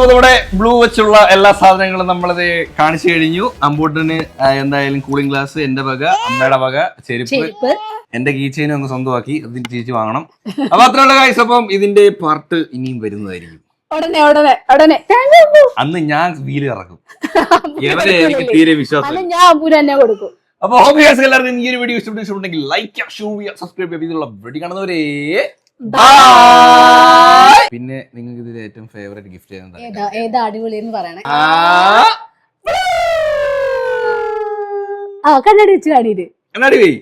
നമ്മുടെ ബ്ലൂ വെച്ചുള്ള എല്ലാ സാധനങ്ങളും നമ്മളത് കാണിച്ചു കഴിഞ്ഞു. അമ്പൂട്ടിന് എന്തായാലും കൂളിംഗ് ഗ്ലാസ്, എന്റെ വക, അമ്മയുടെ വക ചെരുപ്പ്, എന്റെ കീച്ചേനും അങ്ങ് സ്വന്തമാക്കി. അതിന് ചേച്ചി വാങ്ങണം. അപ്പൊ അത്രയുള്ള കാര്യം. അപ്പം ഇതിന്റെ പാർട്ട് ഇനിയും വരുന്നതായിരിക്കും. അന്ന് ഞാൻ വീല് ഇറക്കും. എനിക്ക് തീരെ വിശ്വാസം. അപ്പൊ ഹോം എല്ലാവർക്കും ഈ ഒരു വീഡിയോ ഇഷ്ടപ്പെട്ടെങ്കിൽ ലൈക്ക്, സബ്സ്ക്രൈബ് ചെയ്തുള്ള വീഡിയോ കാണുന്നവരെ. പിന്നെ നിങ്ങൾക്ക് ഇതിൽ ഏറ്റവും ഫേവറേറ്റ് ഗിഫ്റ്റ് ഏതാ അടിപൊളി എന്ന് പറയണേ. കണ്ണാടി വെച്ച് കാണിയിട്ട് കണ്ണാടി പോയി.